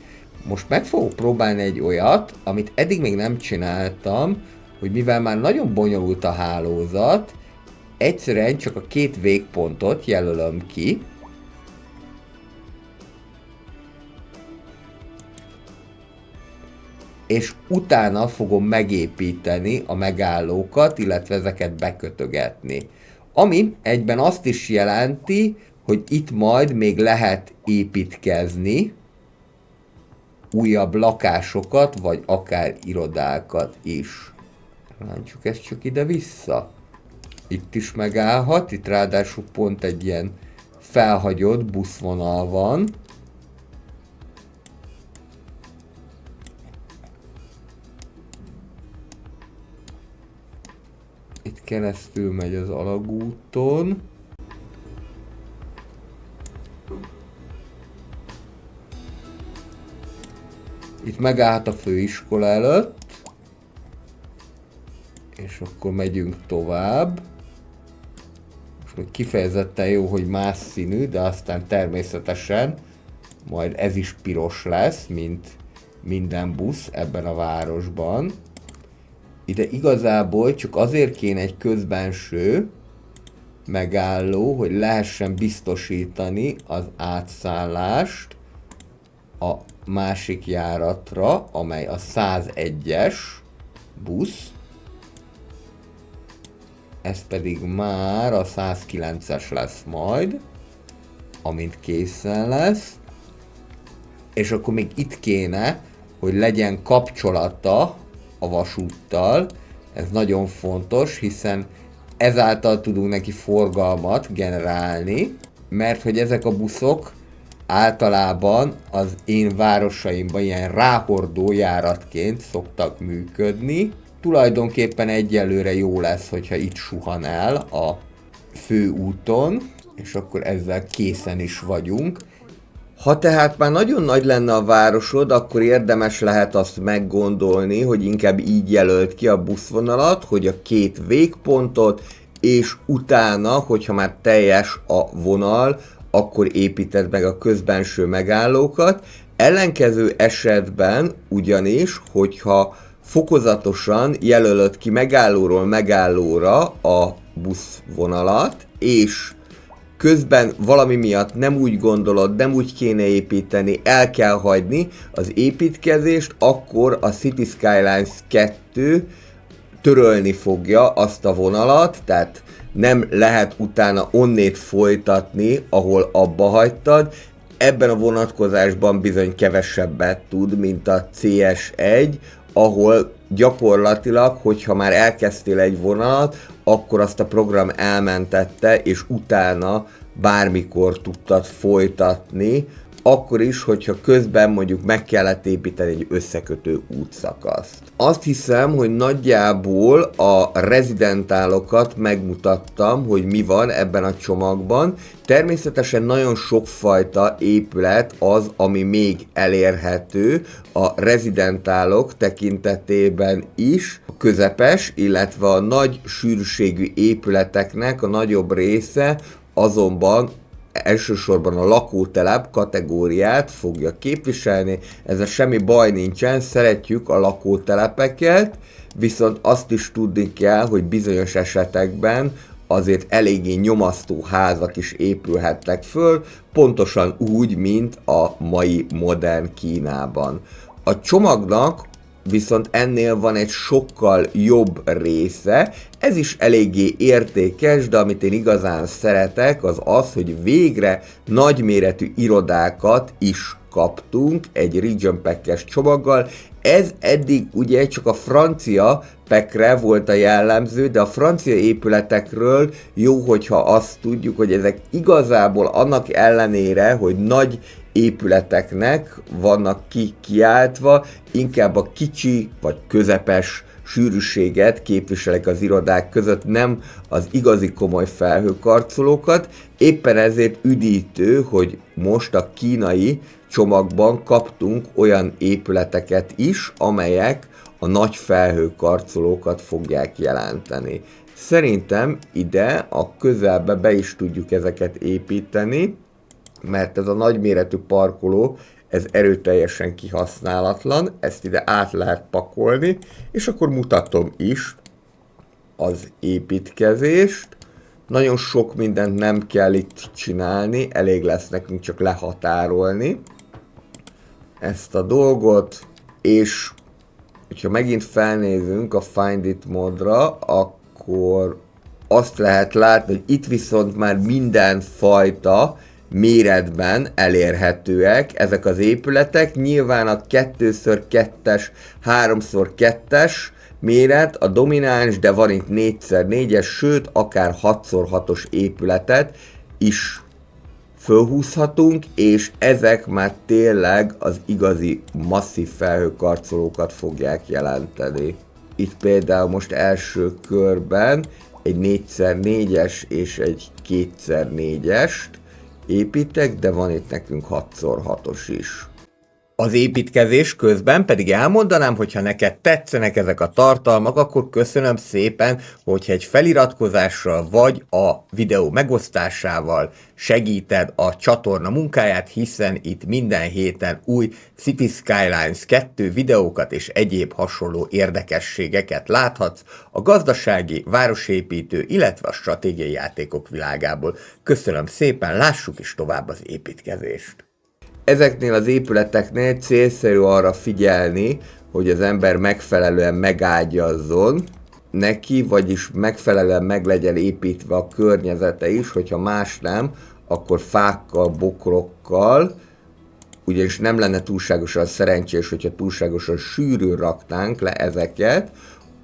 Most meg fogok próbálni egy olyat, amit eddig még nem csináltam, hogy mivel már nagyon bonyolult a hálózat, egyszerűen csak a két végpontot jelölöm ki, és utána fogom megépíteni a megállókat, illetve ezeket bekötögetni. Ami egyben azt is jelenti, hogy itt majd még lehet építkezni újabb lakásokat, vagy akár irodákat is. Rántjuk ezt csak ide-vissza. Itt is megállhat, itt ráadásul pont egy ilyen felhagyott buszvonal van. Itt keresztül megy az alagúton. Itt megállhat a főiskola előtt. És akkor megyünk tovább. Most még kifejezetten jó, hogy más színű, de aztán természetesen majd ez is piros lesz, mint minden busz ebben a városban. Ide igazából csak azért kéne egy közbenső megálló, hogy lehessen biztosítani az átszállást a másik járatra, amely a 101-es busz. Ez pedig már a 109-es lesz majd, amint készen lesz. És akkor még itt kéne, hogy legyen kapcsolata a vasúttal. Ez nagyon fontos, hiszen ezáltal tudunk neki forgalmat generálni, mert hogy ezek a buszok általában az én városaimban ilyen ráhordó járatként szoktak működni. Tulajdonképpen egyelőre jó lesz, hogyha itt suhan el a főúton, és akkor ezzel készen is vagyunk. Ha tehát már nagyon nagy lenne a városod, akkor érdemes lehet azt meggondolni, hogy inkább így jelölt ki a buszvonalat, hogy a két végpontot, és utána, hogyha már teljes a vonal, akkor építed meg a közbenső megállókat. Ellenkező esetben ugyanis, hogyha fokozatosan jelölöd ki megállóról megállóra a buszvonalat, és közben valami miatt nem úgy gondolod, nem úgy kéne építeni, el kell hagyni az építkezést, akkor a City Skylines 2 törölni fogja azt a vonalat, tehát nem lehet utána onnét folytatni, ahol abba hagytad. Ebben a vonatkozásban bizony kevesebbet tud, mint a CS1, ahol gyakorlatilag, hogyha már elkezdtél egy vonalat, akkor azt a program elmentette, és utána bármikor tudtad folytatni akkor is, hogyha közben mondjuk meg kellett építeni egy összekötő útszakaszt. Azt hiszem, hogy nagyjából a rezidentálokat megmutattam, hogy mi van ebben a csomagban. Természetesen nagyon sokfajta épület az, ami még elérhető a rezidentálok tekintetében is. A közepes, illetve a nagy sűrűségű épületeknek a nagyobb része azonban elsősorban a lakótelep kategóriát fogja képviselni, ezzel semmi baj nincsen, szeretjük a lakótelepeket, viszont azt is tudni kell, hogy bizonyos esetekben azért eléggé nyomasztó házak is épülhettek föl, pontosan úgy, mint a mai modern Kínában. A csomagnak viszont ennél van egy sokkal jobb része, ez is eléggé értékes, de amit én igazán szeretek, az az, hogy végre nagyméretű irodákat is kaptunk egy Region Pack-es csomaggal. Ez eddig ugye csak a francia packre volt a jellemző, de a francia épületekről jó, hogyha azt tudjuk, hogy ezek igazából annak ellenére, hogy nagy épületeknek vannak kiáltva, inkább a kicsi vagy közepes sűrűséget képviselek az irodák között, nem az igazi komoly felhőkarcolókat. Éppen ezért üdítő, hogy most a kínai csomagban kaptunk olyan épületeket is, amelyek a nagy felhőkarcolókat fogják jelenteni. Szerintem ide a közelbe be is tudjuk ezeket építeni, mert ez a nagyméretű parkoló, ez erőteljesen kihasználatlan, ezt ide át lehet pakolni, és akkor mutatom is az építkezést. Nagyon sok mindent nem kell itt csinálni, elég lesz nekünk csak lehatárolni ezt a dolgot, és hogyha megint felnézünk a Find It módra, akkor azt lehet látni, hogy itt viszont már minden fajta méretben elérhetőek ezek az épületek. Nyilván a 2x2-es, 3x2-es méret a domináns, de van itt 4x4-es, sőt akár 6x6-os épületet is fölhúzhatunk, és ezek már tényleg az igazi masszív felhőkarcolókat fogják jelenteni. Itt például most első körben egy 4x4-es és egy 2x4-est építek, de van itt nekünk 6x6-os is. Az építkezés közben pedig elmondanám, hogyha neked tetszenek ezek a tartalmak, akkor köszönöm szépen, hogyha egy feliratkozással vagy a videó megosztásával segíted a csatorna munkáját, hiszen itt minden héten új City Skylines 2 videókat és egyéb hasonló érdekességeket láthatsz a gazdasági, városépítő, illetve a stratégiai játékok világából. Köszönöm szépen, lássuk is tovább az építkezést! Ezeknél az épületeknél célszerű arra figyelni, hogy az ember megfelelően megágyazzon neki, vagyis megfelelően meg legyen építve a környezete is, hogyha más nem, akkor fákkal, bokrokkal, ugyanis nem lenne túlságosan szerencsés, hogyha túlságosan sűrűn raknánk le ezeket,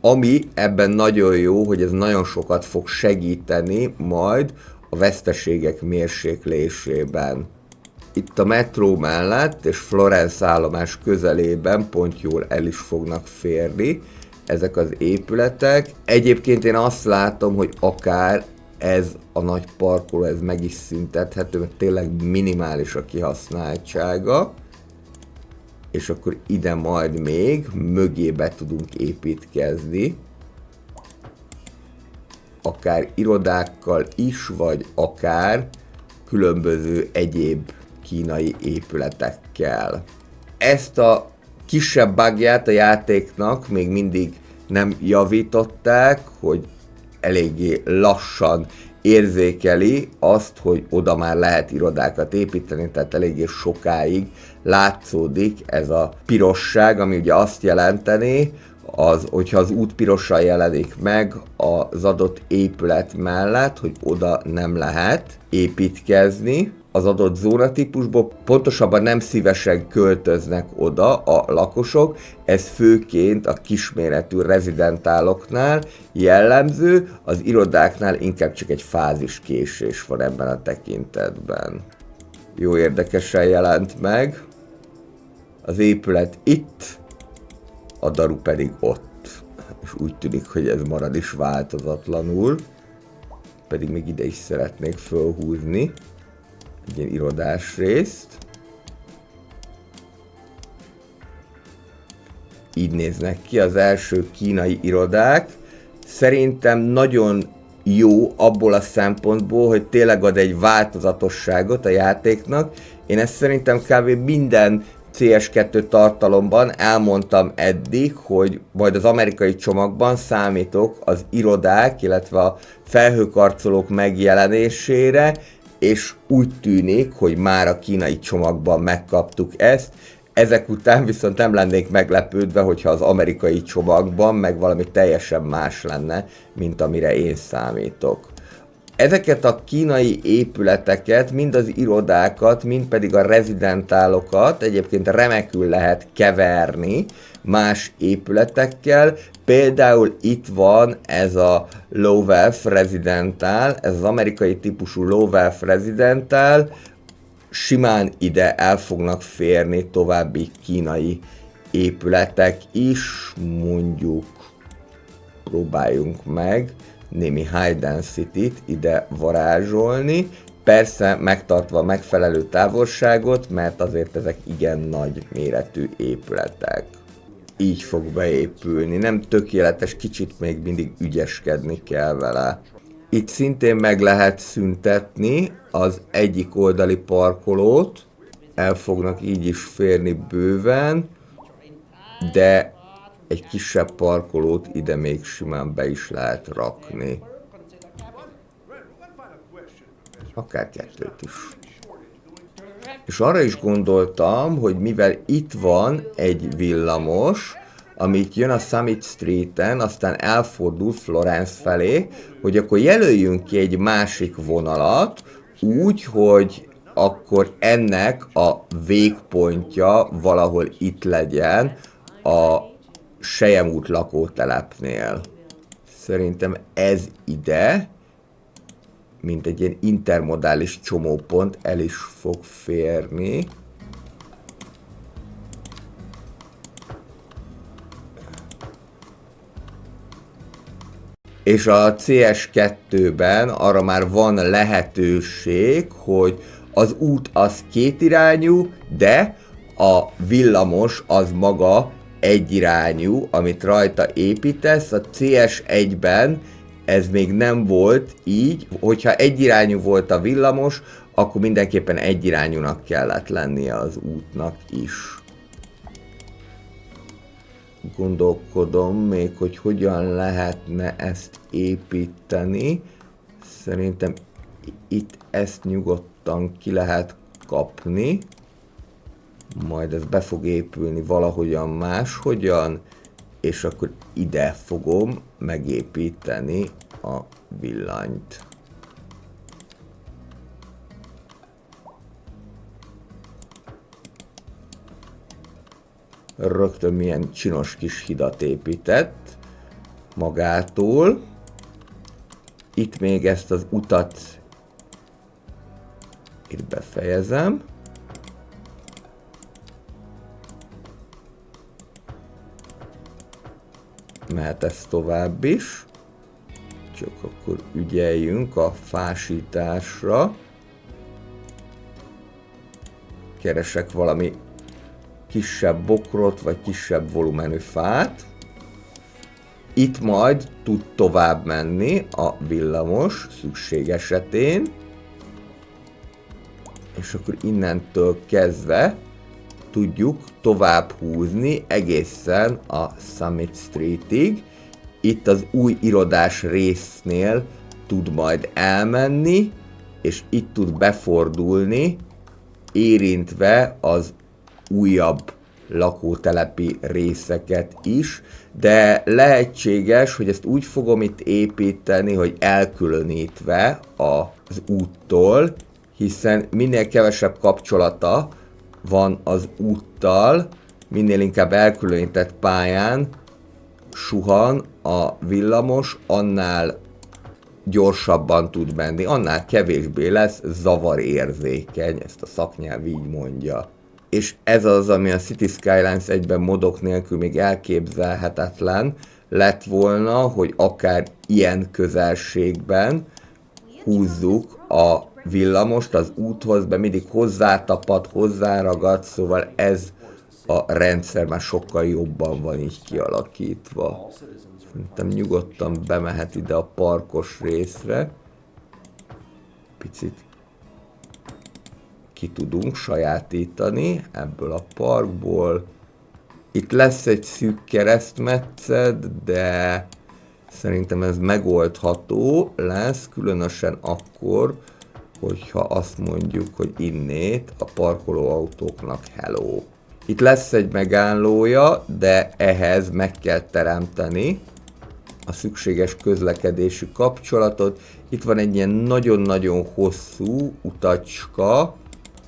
ami ebben nagyon jó, hogy ez nagyon sokat fog segíteni majd a veszteségek mérséklésében. Itt a metró mellett és Florence állomás közelében pont jól el is fognak férni ezek az épületek. Egyébként én azt látom, hogy akár ez a nagy parkoló, ez meg is szüntethető, mert tényleg minimális a kihasználtsága. És akkor ide majd még mögébe tudunk építkezni. Akár irodákkal is, vagy akár különböző egyéb kínai épületekkel. Ezt a kisebb bugját a játéknak még mindig nem javították, hogy eléggé lassan érzékeli azt, hogy oda már lehet irodákat építeni, tehát eléggé sokáig látszódik ez a pirosság, ami ugye azt jelenteni, hogyha az út pirosan jelenik meg az adott épület mellett, hogy oda nem lehet építkezni, az adott zónatípusból, pontosabban nem szívesen költöznek oda a lakosok, ez főként a kisméretű rezidentáloknál jellemző, az irodáknál inkább csak egy fáziskésés van ebben a tekintetben. jó érdekesen jelent meg. Az épület itt, a daru pedig ott. És úgy tűnik, hogy ez marad is változatlanul. Pedig még ide is szeretnék fölhúzni egy ilyen irodás részt. Így néznek ki az első kínai irodák. Szerintem nagyon jó abból a szempontból, hogy tényleg ad egy változatosságot a játéknak. Én ezt szerintem kb. Minden CS2 tartalomban elmondtam eddig, hogy majd az amerikai csomagban számítok az irodák, illetve a felhőkarcolók megjelenésére, és úgy tűnik, hogy már a kínai csomagban megkaptuk ezt. Ezek után viszont nem lennék meglepődve, hogyha az amerikai csomagban meg valami teljesen más lenne, mint amire én számítok. Ezeket a kínai épületeket, mind az irodákat, mind pedig a rezidentálokat egyébként remekül lehet keverni más épületekkel. Például itt van ez a Low Wealth Residentál, ez az amerikai típusú Low Wealth Residentál. Simán ide el fognak férni további kínai épületek is, mondjuk próbáljunk meg némi high density-t ide varázsolni, persze megtartva a megfelelő távolságot, mert azért ezek igen nagy méretű épületek. Így fog beépülni, nem tökéletes, kicsit még mindig ügyeskedni kell vele. Itt szintén meg lehet szüntetni az egyik oldali parkolót, el fognak így is férni bőven, de egy kisebb parkolót ide még simán be is lehet rakni. Akár kettőt is. És arra is gondoltam, hogy mivel itt van egy villamos, amit jön a Summit Streeten, aztán elfordul Florence felé, hogy akkor jelöljünk ki egy másik vonalat, úgy, hogy akkor ennek a végpontja valahol itt legyen a Selyemút lakótelepnél. Szerintem ez ide, mint egy ilyen intermodális csomópont el is fog férni. És a CS2-ben arra már van lehetőség, hogy az út az kétirányú, de a villamos az maga egyirányú, amit rajta építesz. A CS1-ben ez még nem volt így, hogyha egyirányú volt a villamos, akkor mindenképpen egyirányúnak kellett lennie az útnak is. Gondolkodom még, hogy hogyan lehetne ezt építeni. Szerintem itt ezt nyugodtan ki lehet kapni. Majd ez be fog épülni valahogyan máshogyan, és akkor ide fogom megépíteni a villanyt. Rögtön milyen csinos kis hidat épített magától. Itt még ezt az utat itt befejezem. Mehet ez tovább is. Csak akkor ügyeljünk a fásításra. Keresek valami kisebb bokrot, vagy kisebb volumenű fát. Itt majd tud tovább menni a villamos szükség esetén. És akkor innentől kezdve tudjuk tovább húzni egészen a Summit Streetig. Itt az új irodás résznél tud majd elmenni, és itt tud befordulni, érintve az újabb lakótelepi részeket is, de lehetséges, hogy ezt úgy fogom itt építeni, hogy elkülönítve az úttól, hiszen minél kevesebb kapcsolata van az úttal, minél inkább elkülönített pályán suhan a villamos, annál gyorsabban tud menni, annál kevésbé lesz zavarérzékeny, ezt a szaknyelv így mondja. És ez az, ami a City Skylines 1-ben modok nélkül még elképzelhetetlen lett volna, hogy akár ilyen közelségben húzzuk a villamost az úthoz, be mindig hozzátapad, hozzáragad, szóval ez a rendszer már sokkal jobban van így kialakítva. Szerintem nyugodtan bemehet ide a parkos részre. Picit ki tudunk sajátítani ebből a parkból. Itt lesz egy szűk keresztmetszet, de szerintem ez megoldható lesz, különösen akkor, hogyha azt mondjuk, hogy innét a parkolóautóknak hello. Itt lesz egy megállója, de ehhez meg kell teremteni a szükséges közlekedési kapcsolatot. Itt van egy ilyen nagyon-nagyon hosszú utacska,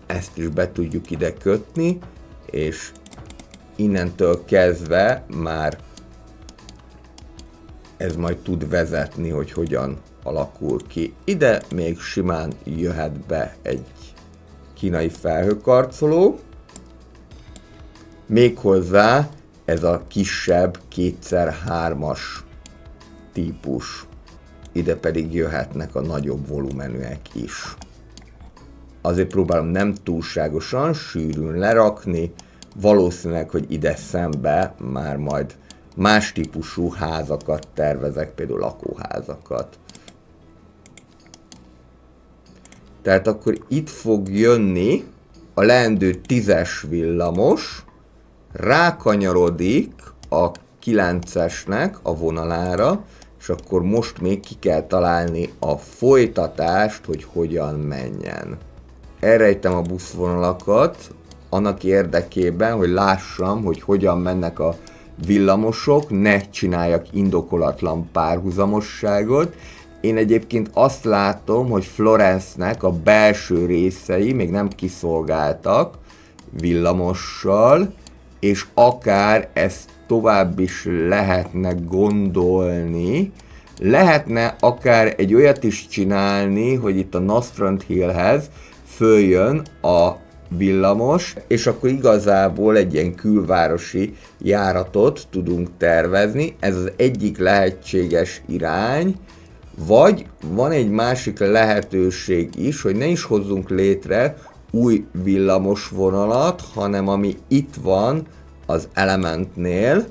ezt is be tudjuk ide kötni, és innentől kezdve már ez majd tud vezetni, hogy hogyan alakul ki. Ide még simán jöhet be egy kínai felhőkarcoló, méghozzá ez a kisebb 2x3-as típus. Ide pedig jöhetnek a nagyobb volumenűek is. Azért próbálom nem túlságosan sűrűn lerakni, valószínűleg, hogy ide szembe már majd más típusú házakat tervezek, például lakóházakat. Tehát akkor itt fog jönni a leendő 10-es villamos, rákanyarodik a 9-esnek a vonalára, és akkor most még ki kell találni a folytatást, hogy hogyan menjen. Elrejtem a buszvonalakat annak érdekében, hogy lássam, hogy hogyan mennek a villamosok, ne csináljak indokolatlan párhuzamosságot. Én egyébként azt látom, hogy Florence-nek a belső részei még nem kiszolgáltak villamossal, és akár ezt tovább is lehetne gondolni. Lehetne akár egy olyat is csinálni, hogy itt a Nostrand Hillhez följön a villamos, és akkor igazából egy ilyen külvárosi járatot tudunk tervezni. Ez az egyik lehetséges irány, vagy van egy másik lehetőség is, hogy ne is hozzunk létre új villamos vonalat, hanem ami itt van az Elementnél,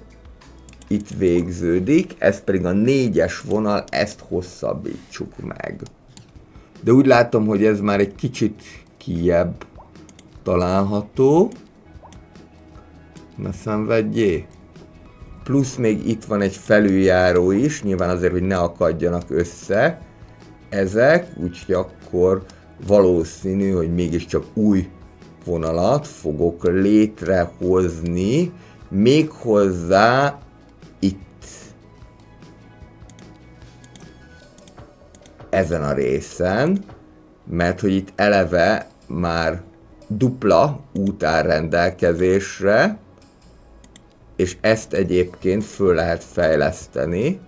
itt végződik, ez pedig a 4-es vonal, ezt hosszabbítsuk meg. De úgy látom, hogy ez már egy kicsit kijjebb található. Ne szenvedjé! Plusz még itt van egy felüljáró is, nyilván azért, hogy ne akadjanak össze ezek, úgyhogy akkor valószínű, hogy mégiscsak új vonalat fogok létrehozni, méghozzá itt, ezen a részen, mert hogy itt eleve már dupla út áll rendelkezésre, és ezt egyébként föl lehet fejleszteni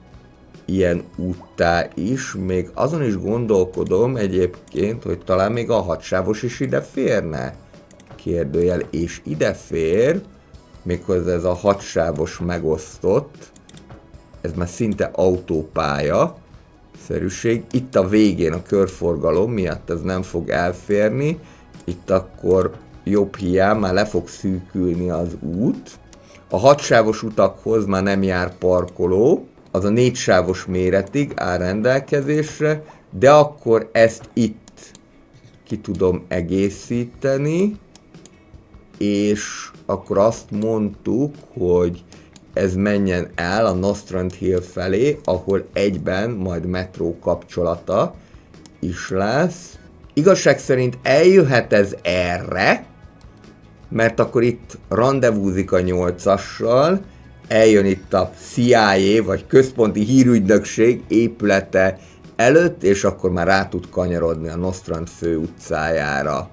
ilyen úttá is, még azon is gondolkodom egyébként, hogy talán még a 6-sávos is ide férne? Kérdőjel, és ide fér, méghozzá ez a 6-sávos megosztott, ez már szinte autópálya szerűség. Itt a végén a körforgalom miatt ez nem fog elférni, itt akkor jobb hiány már le fog szűkülni az út. A 6-sávos utakhoz már nem jár parkoló, az a 4-sávos méretig áll rendelkezésre, de akkor ezt itt ki tudom egészíteni, és akkor azt mondtuk, hogy ez menjen el a Nostrand Hill felé, ahol egyben majd metró kapcsolata is lesz. Igazság szerint eljöhet ez erre, mert akkor itt randevúzik a 8-assal, eljön itt a CIA, vagy Központi Hírügynökség épülete előtt, és akkor már rá tud kanyarodni a Nostrand főutcájára.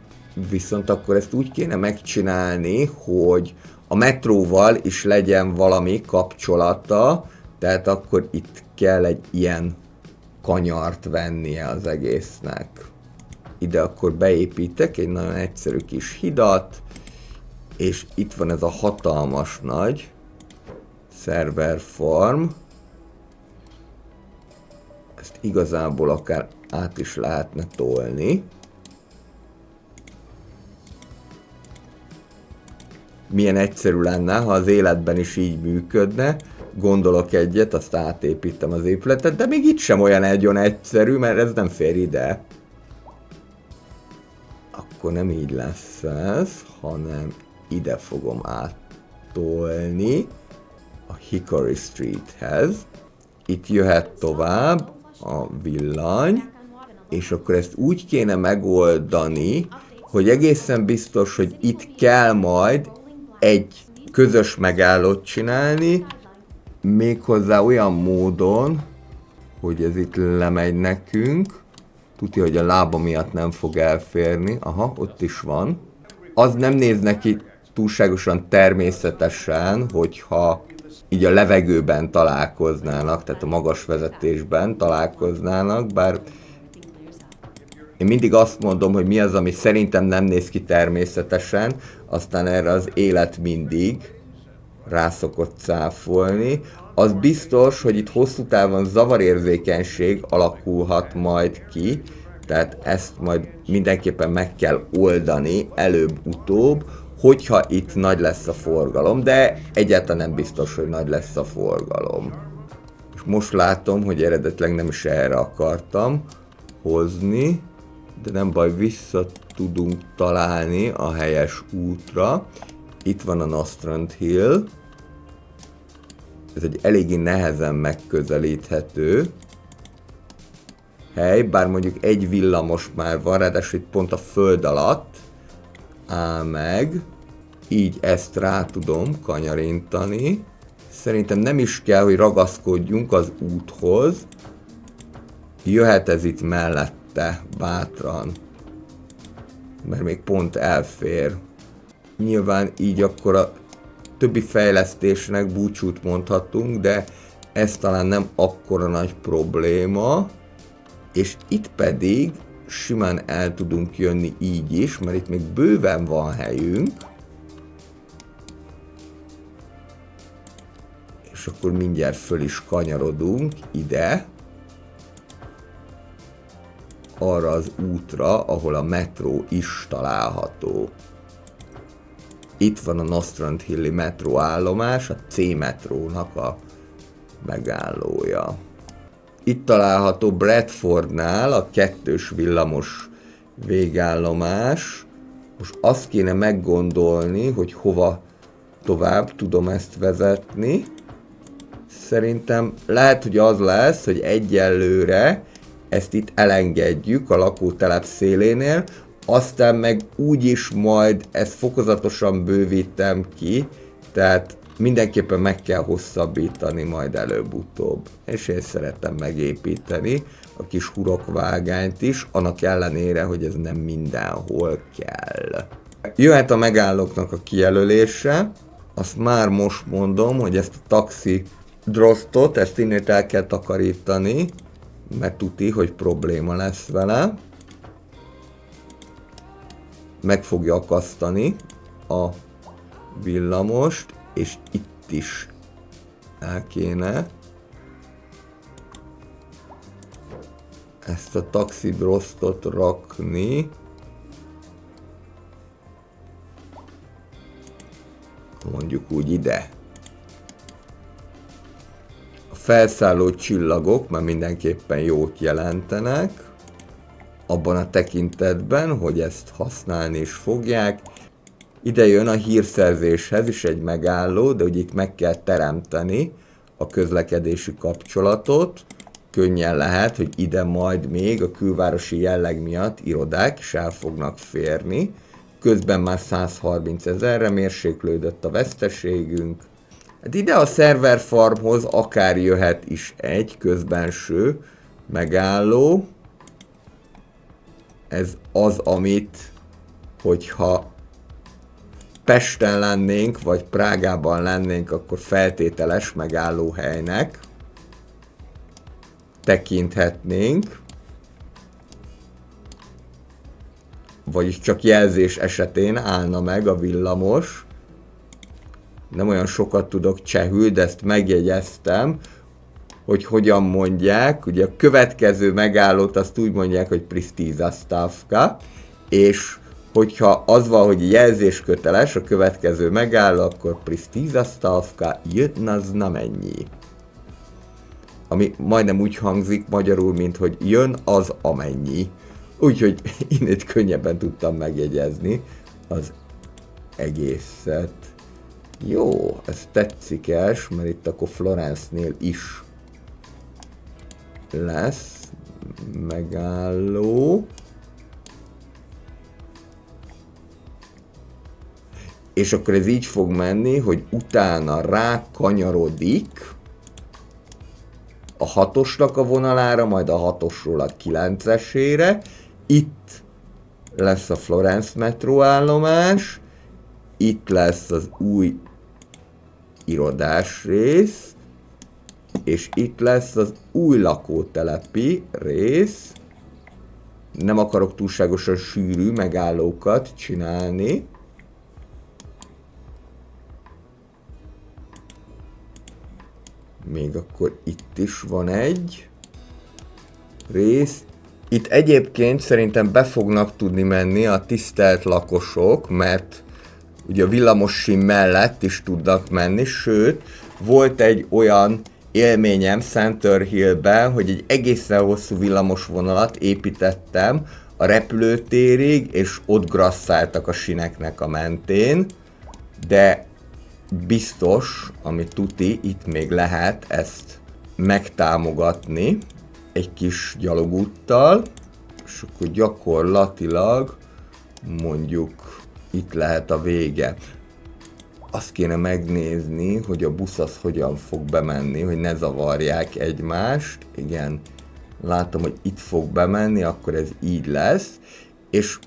Viszont akkor ezt úgy kéne megcsinálni, hogy a metróval is legyen valami kapcsolata, tehát akkor itt kell egy ilyen kanyart vennie az egésznek. Ide akkor beépítek egy nagyon egyszerű kis hidat, és itt van ez a hatalmas nagy server farm. Ezt igazából akár át is lehetne tolni. Milyen egyszerű lenne, ha az életben is így működne. Gondolok egyet, azt átépítem az épületet, de még itt sem olyan egyszerű, mert ez nem fér ide. Akkor nem így lesz ez, hanem ide fogom áttolni a Hickory Streethez. Itt jöhet tovább a villany, és akkor ezt úgy kéne megoldani, hogy egészen biztos, hogy itt kell majd egy közös megállót csinálni, méghozzá olyan módon, hogy ez itt lemegy nekünk. Tudja, hogy a lába miatt nem fog elférni. Aha, ott is van. Az nem néz neki túlságosan természetesen, hogyha így a levegőben találkoznának, tehát a magas vezetésben találkoznának, bár én mindig azt mondom, hogy mi az, ami szerintem nem néz ki természetesen, aztán erre az élet mindig rá szokott cáfolni. Az biztos, hogy itt hosszú távon zavarérzékenység alakulhat majd ki, tehát ezt majd mindenképpen meg kell oldani előbb-utóbb, hogyha itt nagy lesz a forgalom, de egyáltalán nem biztos, hogy nagy lesz a forgalom. És most látom, hogy eredetileg nem is erre akartam hozni, de nem baj, vissza tudunk találni a helyes útra. Itt van a Nostrand Hill. Ez egy eléggé nehezen megközelíthető hely, bár mondjuk egy villamos már van, ráadásul itt pont a föld alatt áll meg. Így ezt rá tudom kanyarintani. Szerintem nem is kell, hogy ragaszkodjunk az úthoz. Jöhet ez itt mellette bátran, mert még pont elfér. Nyilván így akkor a többi fejlesztésnek búcsút mondhatunk, de ez talán nem akkora nagy probléma. És itt pedig simán el tudunk jönni így is, mert itt még bőven van helyünk. És akkor mindjárt föl is kanyarodunk ide, arra az útra, ahol a metró is található. Itt van a Nostrand Hilli metróállomás, a C-metrónak a megállója. Itt található Bradfordnál a 2-ös villamos végállomás. Most azt kéne meggondolni, hogy hova tovább tudom ezt vezetni. Szerintem lehet, hogy az lesz, hogy egyelőre ezt itt elengedjük a lakótelep szélénél, aztán meg úgyis majd ezt fokozatosan bővítem ki, tehát mindenképpen meg kell hosszabbítani majd előbb-utóbb. És én szeretem megépíteni a kis hurokvágányt is, annak ellenére, hogy ez nem mindenhol kell. Jöhet a megállóknak a kijelölése, azt már most mondom, hogy ezt a taxi drosztot, ezt innét el kell takarítani, mert tuti, hogy probléma lesz vele. Meg fogja akasztani a villamost, és itt is el kéne ezt a taxi drosztot rakni. Mondjuk úgy ide. A felszálló csillagok már mindenképpen jót jelentenek, abban a tekintetben, hogy ezt használni is fogják. Ide jön a hírszerzéshez is egy megálló, de ugye itt meg kell teremteni a közlekedési kapcsolatot. Könnyen lehet, hogy ide majd még a külvárosi jelleg miatt irodák is el fognak férni. Közben már 130 000-re mérséklődött a veszteségünk. Hát ide a server farmhoz akár jöhet is egy közbenső megálló. Ez az, amit, hogyha Pesten lennénk, vagy Prágában lennénk, akkor feltételes megállóhelynek tekinthetnénk. Vagyis csak jelzés esetén állna meg a villamos. Nem olyan sokat tudok csehül, de ezt megjegyeztem, hogy hogyan mondják. Ugye a következő megállót azt úgy mondják, hogy Pristiza Stavka, és hogyha az van, hogy jelzésköteles a következő megálló, akkor Pristiza Stavka jedna znamennyi. Ami majdnem úgy hangzik magyarul, mint hogy jön az amennyi. Úgyhogy innét könnyebben tudtam megjegyezni az egészet. Jó, ez tetszikes, mert itt akkor Florence-nél is lesz megálló. És akkor ez így fog menni, hogy utána rákanyarodik a 6-osnak a vonalára, majd a 6-osról a 9-esére. Itt lesz a Florence metróállomás, itt lesz az új irodás rész, és itt lesz az új lakótelepi rész. Nem akarok túlságosan sűrű megállókat csinálni. Még akkor itt is van egy rész. Itt egyébként szerintem be fognak tudni menni a tisztelt lakosok, mert ugye a villamossim mellett is tudnak menni, sőt, volt egy olyan élményem Center Hillben, hogy egy egészen hosszú villamosvonalat építettem a repülőtérig, és ott grasszáltak a sineknek a mentén, de biztos, ami tuti, itt még lehet ezt megtámogatni egy kis gyalogúttal, és akkor gyakorlatilag mondjuk itt lehet a vége. Azt kéne megnézni, hogy a busz az hogyan fog bemenni, hogy ne zavarják egymást. Igen, látom, hogy itt fog bemenni, akkor ez így lesz. És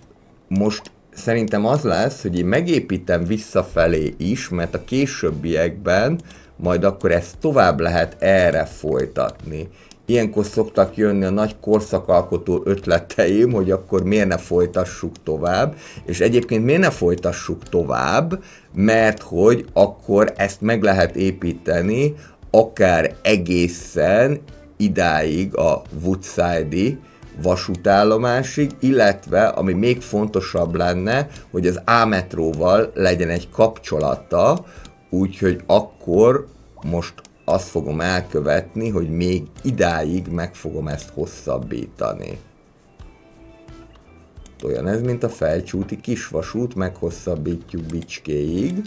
most szerintem az lesz, hogy én megépítem visszafelé is, mert a későbbiekben majd akkor ezt tovább lehet erre folytatni. Ilyenkor szoktak jönni a nagy korszakalkotó ötleteim, hogy akkor miért ne folytassuk tovább, és egyébként miért ne folytassuk tovább, mert hogy akkor ezt meg lehet építeni akár egészen idáig a Woodside-i vasútállomásig, illetve ami még fontosabb lenne, hogy az A-metróval legyen egy kapcsolata, úgyhogy akkor most azt fogom elkövetni, hogy még idáig meg fogom ezt hosszabbítani. Olyan ez, mint a Felcsúti kisvasút, meghosszabbítjuk Bicskéig.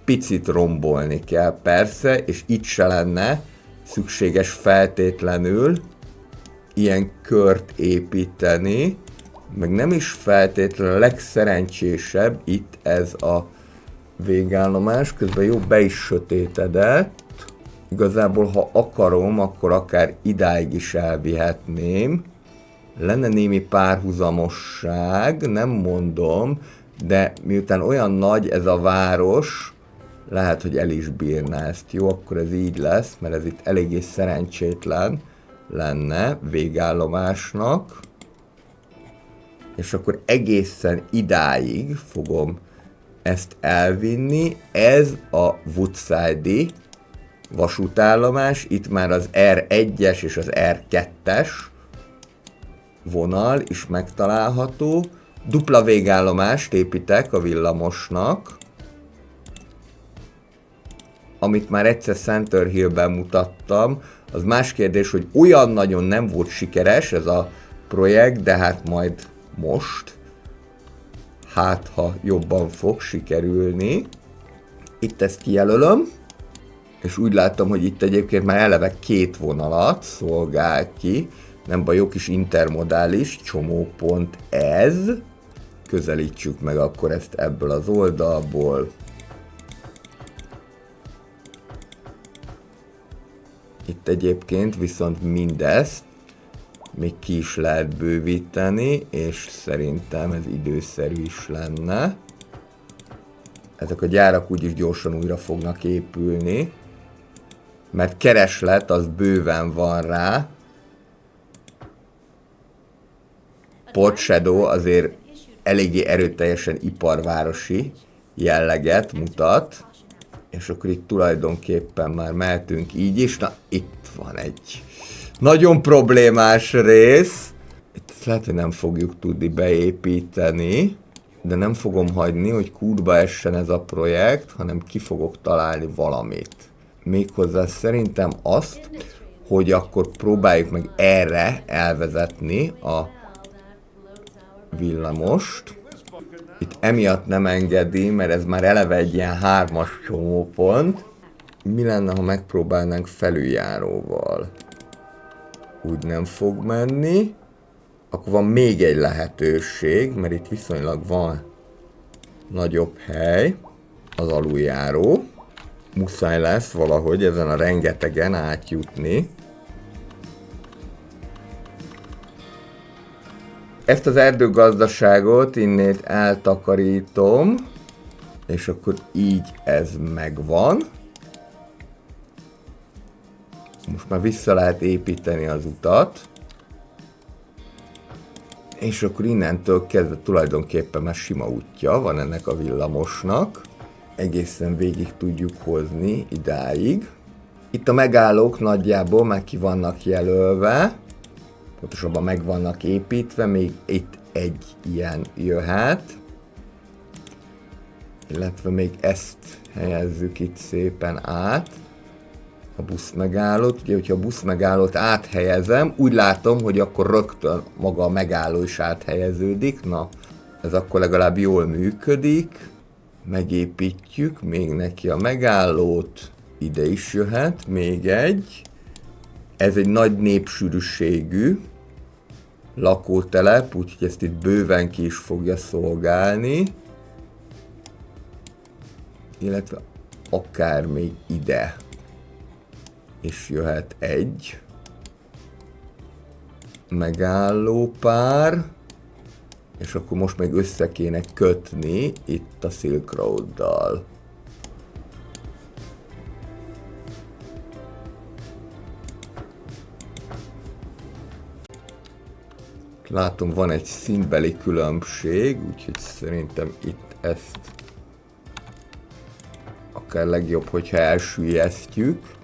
Picit rombolni kell persze, és itt se lenne szükséges feltétlenül ilyen kört építeni, meg nem is feltétlenül a legszerencsésebb itt ez a végállomás, közben jó be is sötétedett. Igazából, ha akarom, akkor akár idáig is elvihetném. Lenne némi párhuzamosság, nem mondom, de miután olyan nagy ez a város, lehet, hogy el is bírná ezt. Jó, akkor ez így lesz, mert ez itt eléggé szerencsétlen lenne végállomásnak. És akkor egészen idáig fogom ezt elvinni. Ez a Woodside-i vasútállomás, itt már az R1-es és az R2-es vonal is megtalálható. Dupla végállomást építek a villamosnak, amit már egyszer Center Hillben mutattam. Az más kérdés, hogy olyan nagyon nem volt sikeres ez a projekt, de hát majd most, hát ha jobban fog sikerülni. Itt ezt kijelölöm, és úgy látom, hogy itt egyébként már eleve 2 vonalat szolgál ki, nem baj, jó kis intermodális csomópont ez. Közelítsük meg akkor ezt ebből az oldalból. Itt egyébként viszont mindezt még ki is lehet bővíteni, és szerintem ez időszerű is lenne. Ezek a gyárak úgyis gyorsan újra fognak épülni, mert kereslet az bőven van rá, Port Shadow azért eléggé erőteljesen iparvárosi jelleget mutat, és akkor itt tulajdonképpen már mehetünk így is. Na, itt van egy nagyon problémás rész. Itt lehet, hogy nem fogjuk tudni beépíteni, de nem fogom hagyni, hogy kútba essen ez a projekt, hanem ki fogok találni valamit. Méghozzá szerintem azt, hogy akkor próbáljuk meg erre elvezetni a villamost. Itt emiatt nem engedi, mert ez már eleve egy ilyen 3-as csomópont. Mi lenne, ha megpróbálnánk felüljáróval? Úgy nem fog menni. Akkor van még egy lehetőség, mert itt viszonylag van nagyobb hely, az aluljáró. Muszáj lesz valahogy ezen a rengetegen átjutni. Ezt az erdőgazdaságot innét eltakarítom, és akkor így ez megvan. Most már vissza lehet építeni az utat. És akkor innentől kezdve tulajdonképpen már sima útja van ennek a villamosnak. Egészen végig tudjuk hozni idáig. Itt a megállók nagyjából már ki vannak jelölve. Pontosabban meg vannak építve, még itt egy ilyen jöhet. Illetve még ezt helyezzük itt szépen át. A buszmegállót. Ugye, hogyha a buszmegállót áthelyezem, úgy látom, hogy akkor rögtön maga a megálló is áthelyeződik. Na, ez akkor legalább jól működik. Megépítjük még neki a megállót. Ide is jöhet még egy. Ez egy nagy népsűrűségű lakótelep, úgyhogy ezt itt bőven ki is fogja szolgálni. Illetve akár még ide is jöhet egy megállópár, és akkor most meg össze kéne kötni itt a Silk Roaddal. Látom, van egy színbeli különbség, úgyhogy szerintem itt ezt akár legjobb, hogyha elsüllyesztjük,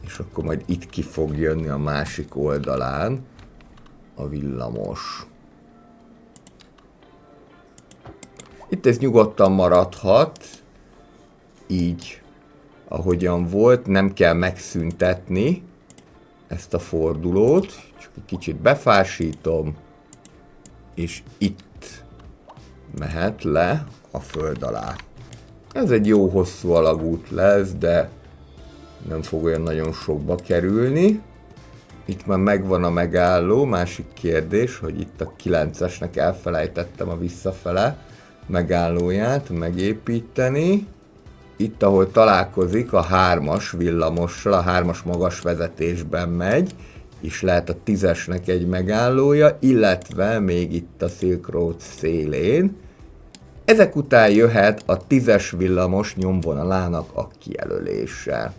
és akkor majd itt ki fog jönni a másik oldalán a villamos. Itt ez nyugodtan maradhat, így, ahogyan volt, nem kell megszüntetni ezt a fordulót, csak egy kicsit befásítom, és itt mehet le a föld alá. Ez egy jó hosszú alagút lesz, de nem fog olyan nagyon sokba kerülni. Itt már megvan a megálló, másik kérdés, hogy itt a 9-esnek elfelejtettem a visszafele megállóját megépíteni. Itt, ahol találkozik a 3-as villamossal, a 3-as magas vezetésben megy, és lehet a 10-esnek egy megállója, illetve még itt a Silk Road szélén. Ezek után jöhet a 10-es villamos nyomvonalának a kijelölése.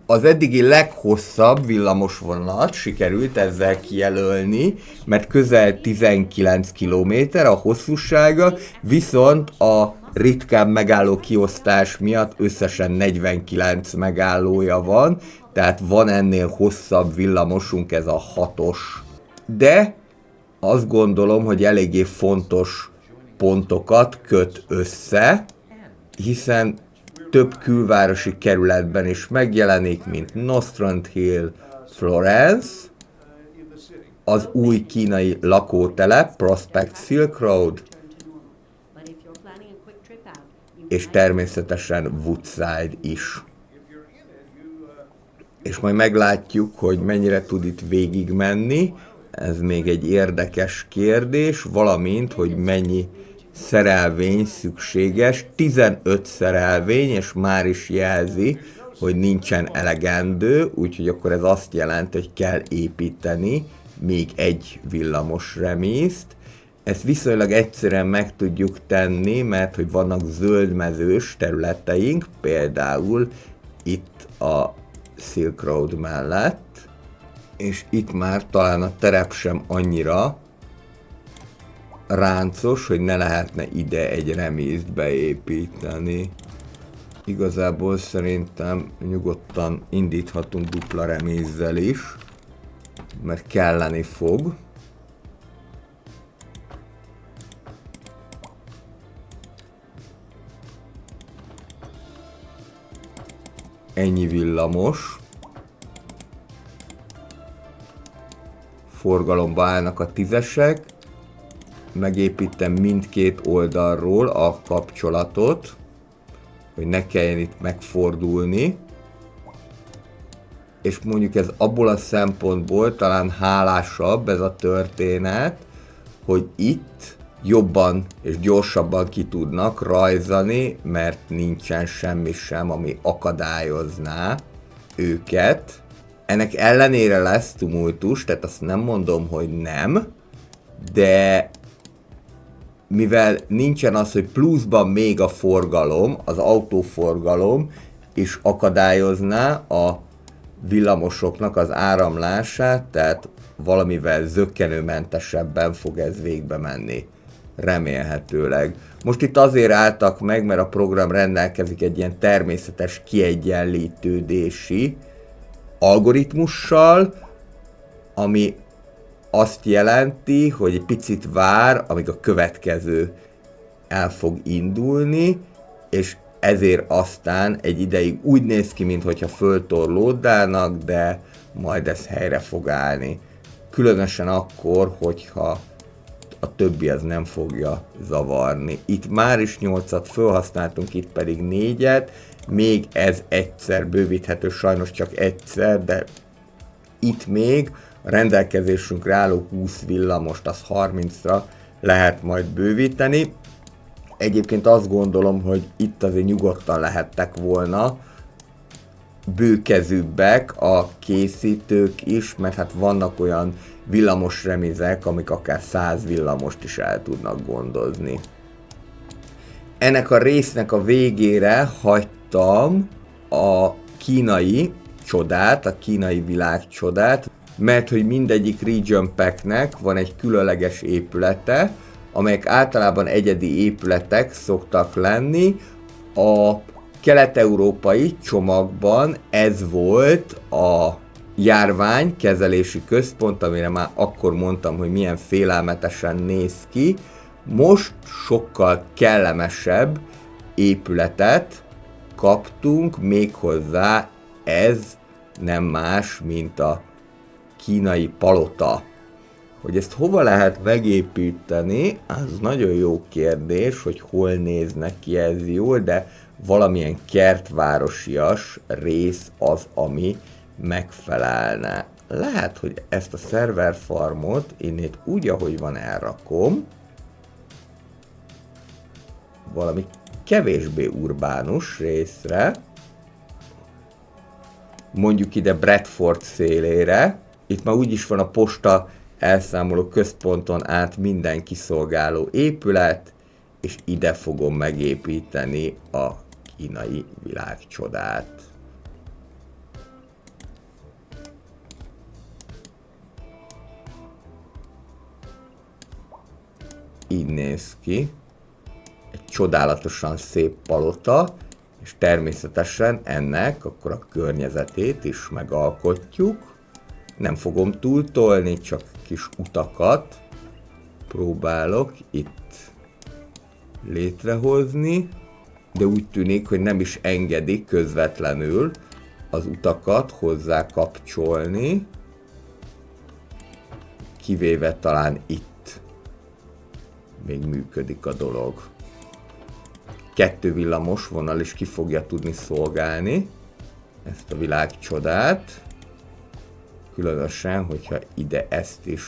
Az eddigi leghosszabb villamosvonalat sikerült ezzel kijelölni, mert közel 19 km a hosszúsága, viszont a ritkább megálló kiosztás miatt összesen 49 megállója van, tehát van ennél hosszabb villamosunk, ez a 6-os. De azt gondolom, hogy eléggé fontos pontokat köt össze, hiszen több külvárosi kerületben is megjelenik, mint Nostrand Hill, Florence, az új kínai lakótelep, Prospect Silk Road, és természetesen Woodside is. És majd meglátjuk, hogy mennyire tud itt végigmenni. Ez még egy érdekes kérdés, valamint, hogy mennyi szerelvény szükséges. 15 szerelvény, és már is jelzi, hogy nincsen elegendő, úgyhogy akkor ez azt jelenti, hogy kell építeni még egy villamos remészt. Ezt viszonylag egyszerűen meg tudjuk tenni, mert hogy vannak zöldmezős területeink, például itt a Silk Road mellett, és itt már talán a terep sem annyira ráncos, hogy ne lehetne ide egy remészt beépíteni. Igazából szerintem nyugodtan indíthatunk dupla remézzel is, mert kelleni fog. Ennyi villamos. Forgalomba állnak a 10-esek. Megépítem mindkét oldalról a kapcsolatot, hogy ne kelljen itt megfordulni. És mondjuk ez abból a szempontból talán hálásabb ez a történet, hogy itt jobban és gyorsabban ki tudnak rajzani, mert nincsen semmi sem, ami akadályozná őket. Ennek ellenére lesz tumultus, tehát azt nem mondom, hogy nem, de mivel nincsen az, hogy pluszban még a forgalom, az autóforgalom is akadályozná a villamosoknak az áramlását, tehát valamivel zökkenőmentesebben fog ez végbe menni. Remélhetőleg. Most itt azért álltak meg, mert a program rendelkezik egy ilyen természetes kiegyenlítődési algoritmussal, ami azt jelenti, hogy egy picit vár, amíg a következő el fog indulni, és ezért aztán egy ideig úgy néz ki, mintha föltorlódnának, de majd ez helyre fog állni. Különösen akkor, hogyha a többi az nem fogja zavarni. Itt már is 8-at felhasználtunk, itt pedig 4-et, még ez egyszer bővíthető, sajnos csak egyszer, de itt még a rendelkezésünkre álló 20 villamost, az 30-ra lehet majd bővíteni. Egyébként azt gondolom, hogy itt azért nyugodtan lehettek volna bőkezűbbek a készítők is, mert hát vannak olyan villamos remizek, amik akár 100 villamost is el tudnak gondozni. Ennek a résznek a végére hagytam a kínai csodát, a kínai világcsodát, mert hogy mindegyik region packnek van egy különleges épülete, amelyek általában egyedi épületek szoktak lenni. A kelet-európai csomagban ez volt a járványkezelési központ, amire már akkor mondtam, hogy milyen félelmetesen néz ki. Most sokkal kellemesebb épületet kaptunk, méghozzá ez nem más, mint a kínai palota. Hogy ezt hova lehet megépíteni, az nagyon jó kérdés, hogy hol néznek ki ez jól, de valamilyen kertvárosias rész az, ami megfelelne. Lehet, hogy ezt a server farmot innét úgy, ahogy van, elrakom valami kevésbé urbánus részre, mondjuk ide Bradford szélére. Itt már úgyis van a posta elszámoló központon át minden kiszolgáló épület, és ide fogom megépíteni a kínai világcsodát. Így néz ki. Egy csodálatosan szép palota, és természetesen ennek akkor a környezetét is megalkotjuk. Nem fogom túltolni, csak kis utakat próbálok itt létrehozni, de úgy tűnik, hogy nem is engedi közvetlenül az utakat hozzá kapcsolni, kivéve talán itt még működik a dolog. 2 villamos vonal is ki fogja tudni szolgálni ezt a világcsodát. Különösen, hogyha ide ezt is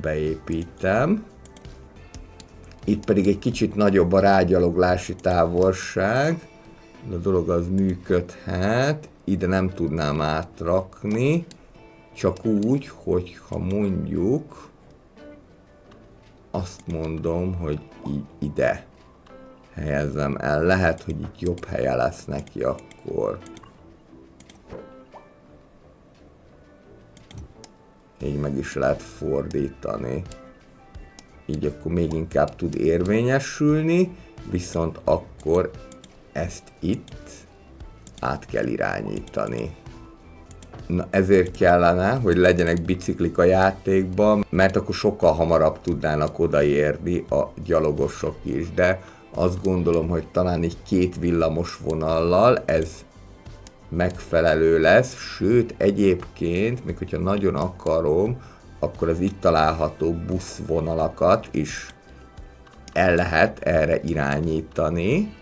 beépítem. Itt pedig egy kicsit nagyobb a rágyaloglási távolság. A dolog az működhet. Ide nem tudnám átrakni. Csak úgy, hogyha mondjuk azt mondom, hogy így ide helyezem el. Lehet, hogy itt jobb helye lesz neki akkor. Így meg is lehet fordítani. Így akkor még inkább tud érvényesülni, viszont akkor ezt itt át kell irányítani. Na ezért kellene, hogy legyenek biciklik a játékban, mert akkor sokkal hamarabb tudnának odaérni a gyalogosok is, de azt gondolom, hogy talán így 2 villamos vonallal ez megfelelő lesz, sőt egyébként, még hogyha nagyon akarom, akkor az itt található buszvonalakat is el lehet erre irányítani.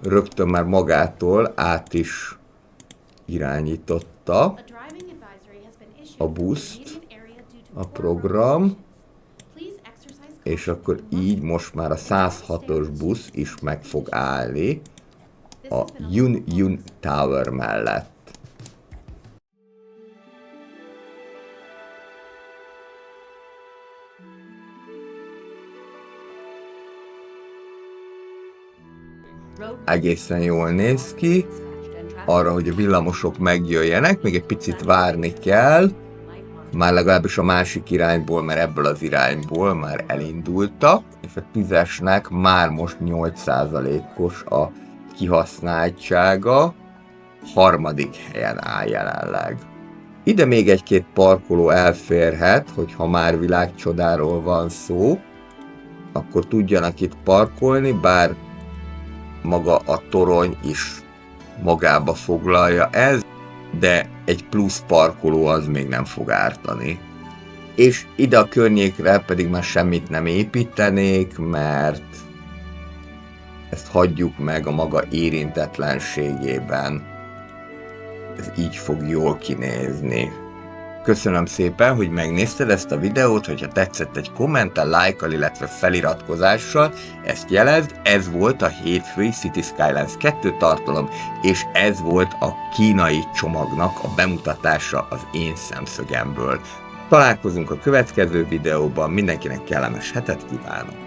Rögtön már magától át is irányította a buszt a program, és akkor így most már a 106-os busz is meg fog állni a Yun Yun Tower mellett. Egészen jól néz ki. Arra, hogy a villamosok megjöjjenek, még egy picit várni kell. Már legalábbis a másik irányból, mert ebből az irányból már elindultak, és a 10-esnek már most 8%-os a kihasználtsága, 3. helyen áll jelenleg. Ide még egy-két parkoló elférhet, hogyha már világcsodáról van szó, akkor tudjanak itt parkolni, bár maga a torony is magába foglalja ez, de egy plusz parkoló az még nem fog ártani. És ide a környékre pedig már semmit nem építenék, mert ezt hagyjuk meg a maga érintetlenségében. Ez így fog jól kinézni. Köszönöm szépen, hogy megnézted ezt a videót, hogyha tetszett, egy kommenttel, lájkkal, illetve feliratkozással, ezt jelezd, ez volt a hétfői Cities Skylines 2 tartalom, és ez volt a kínai csomagnak a bemutatása az én szemszögemből. Találkozunk a következő videóban, mindenkinek kellemes hetet kívánok!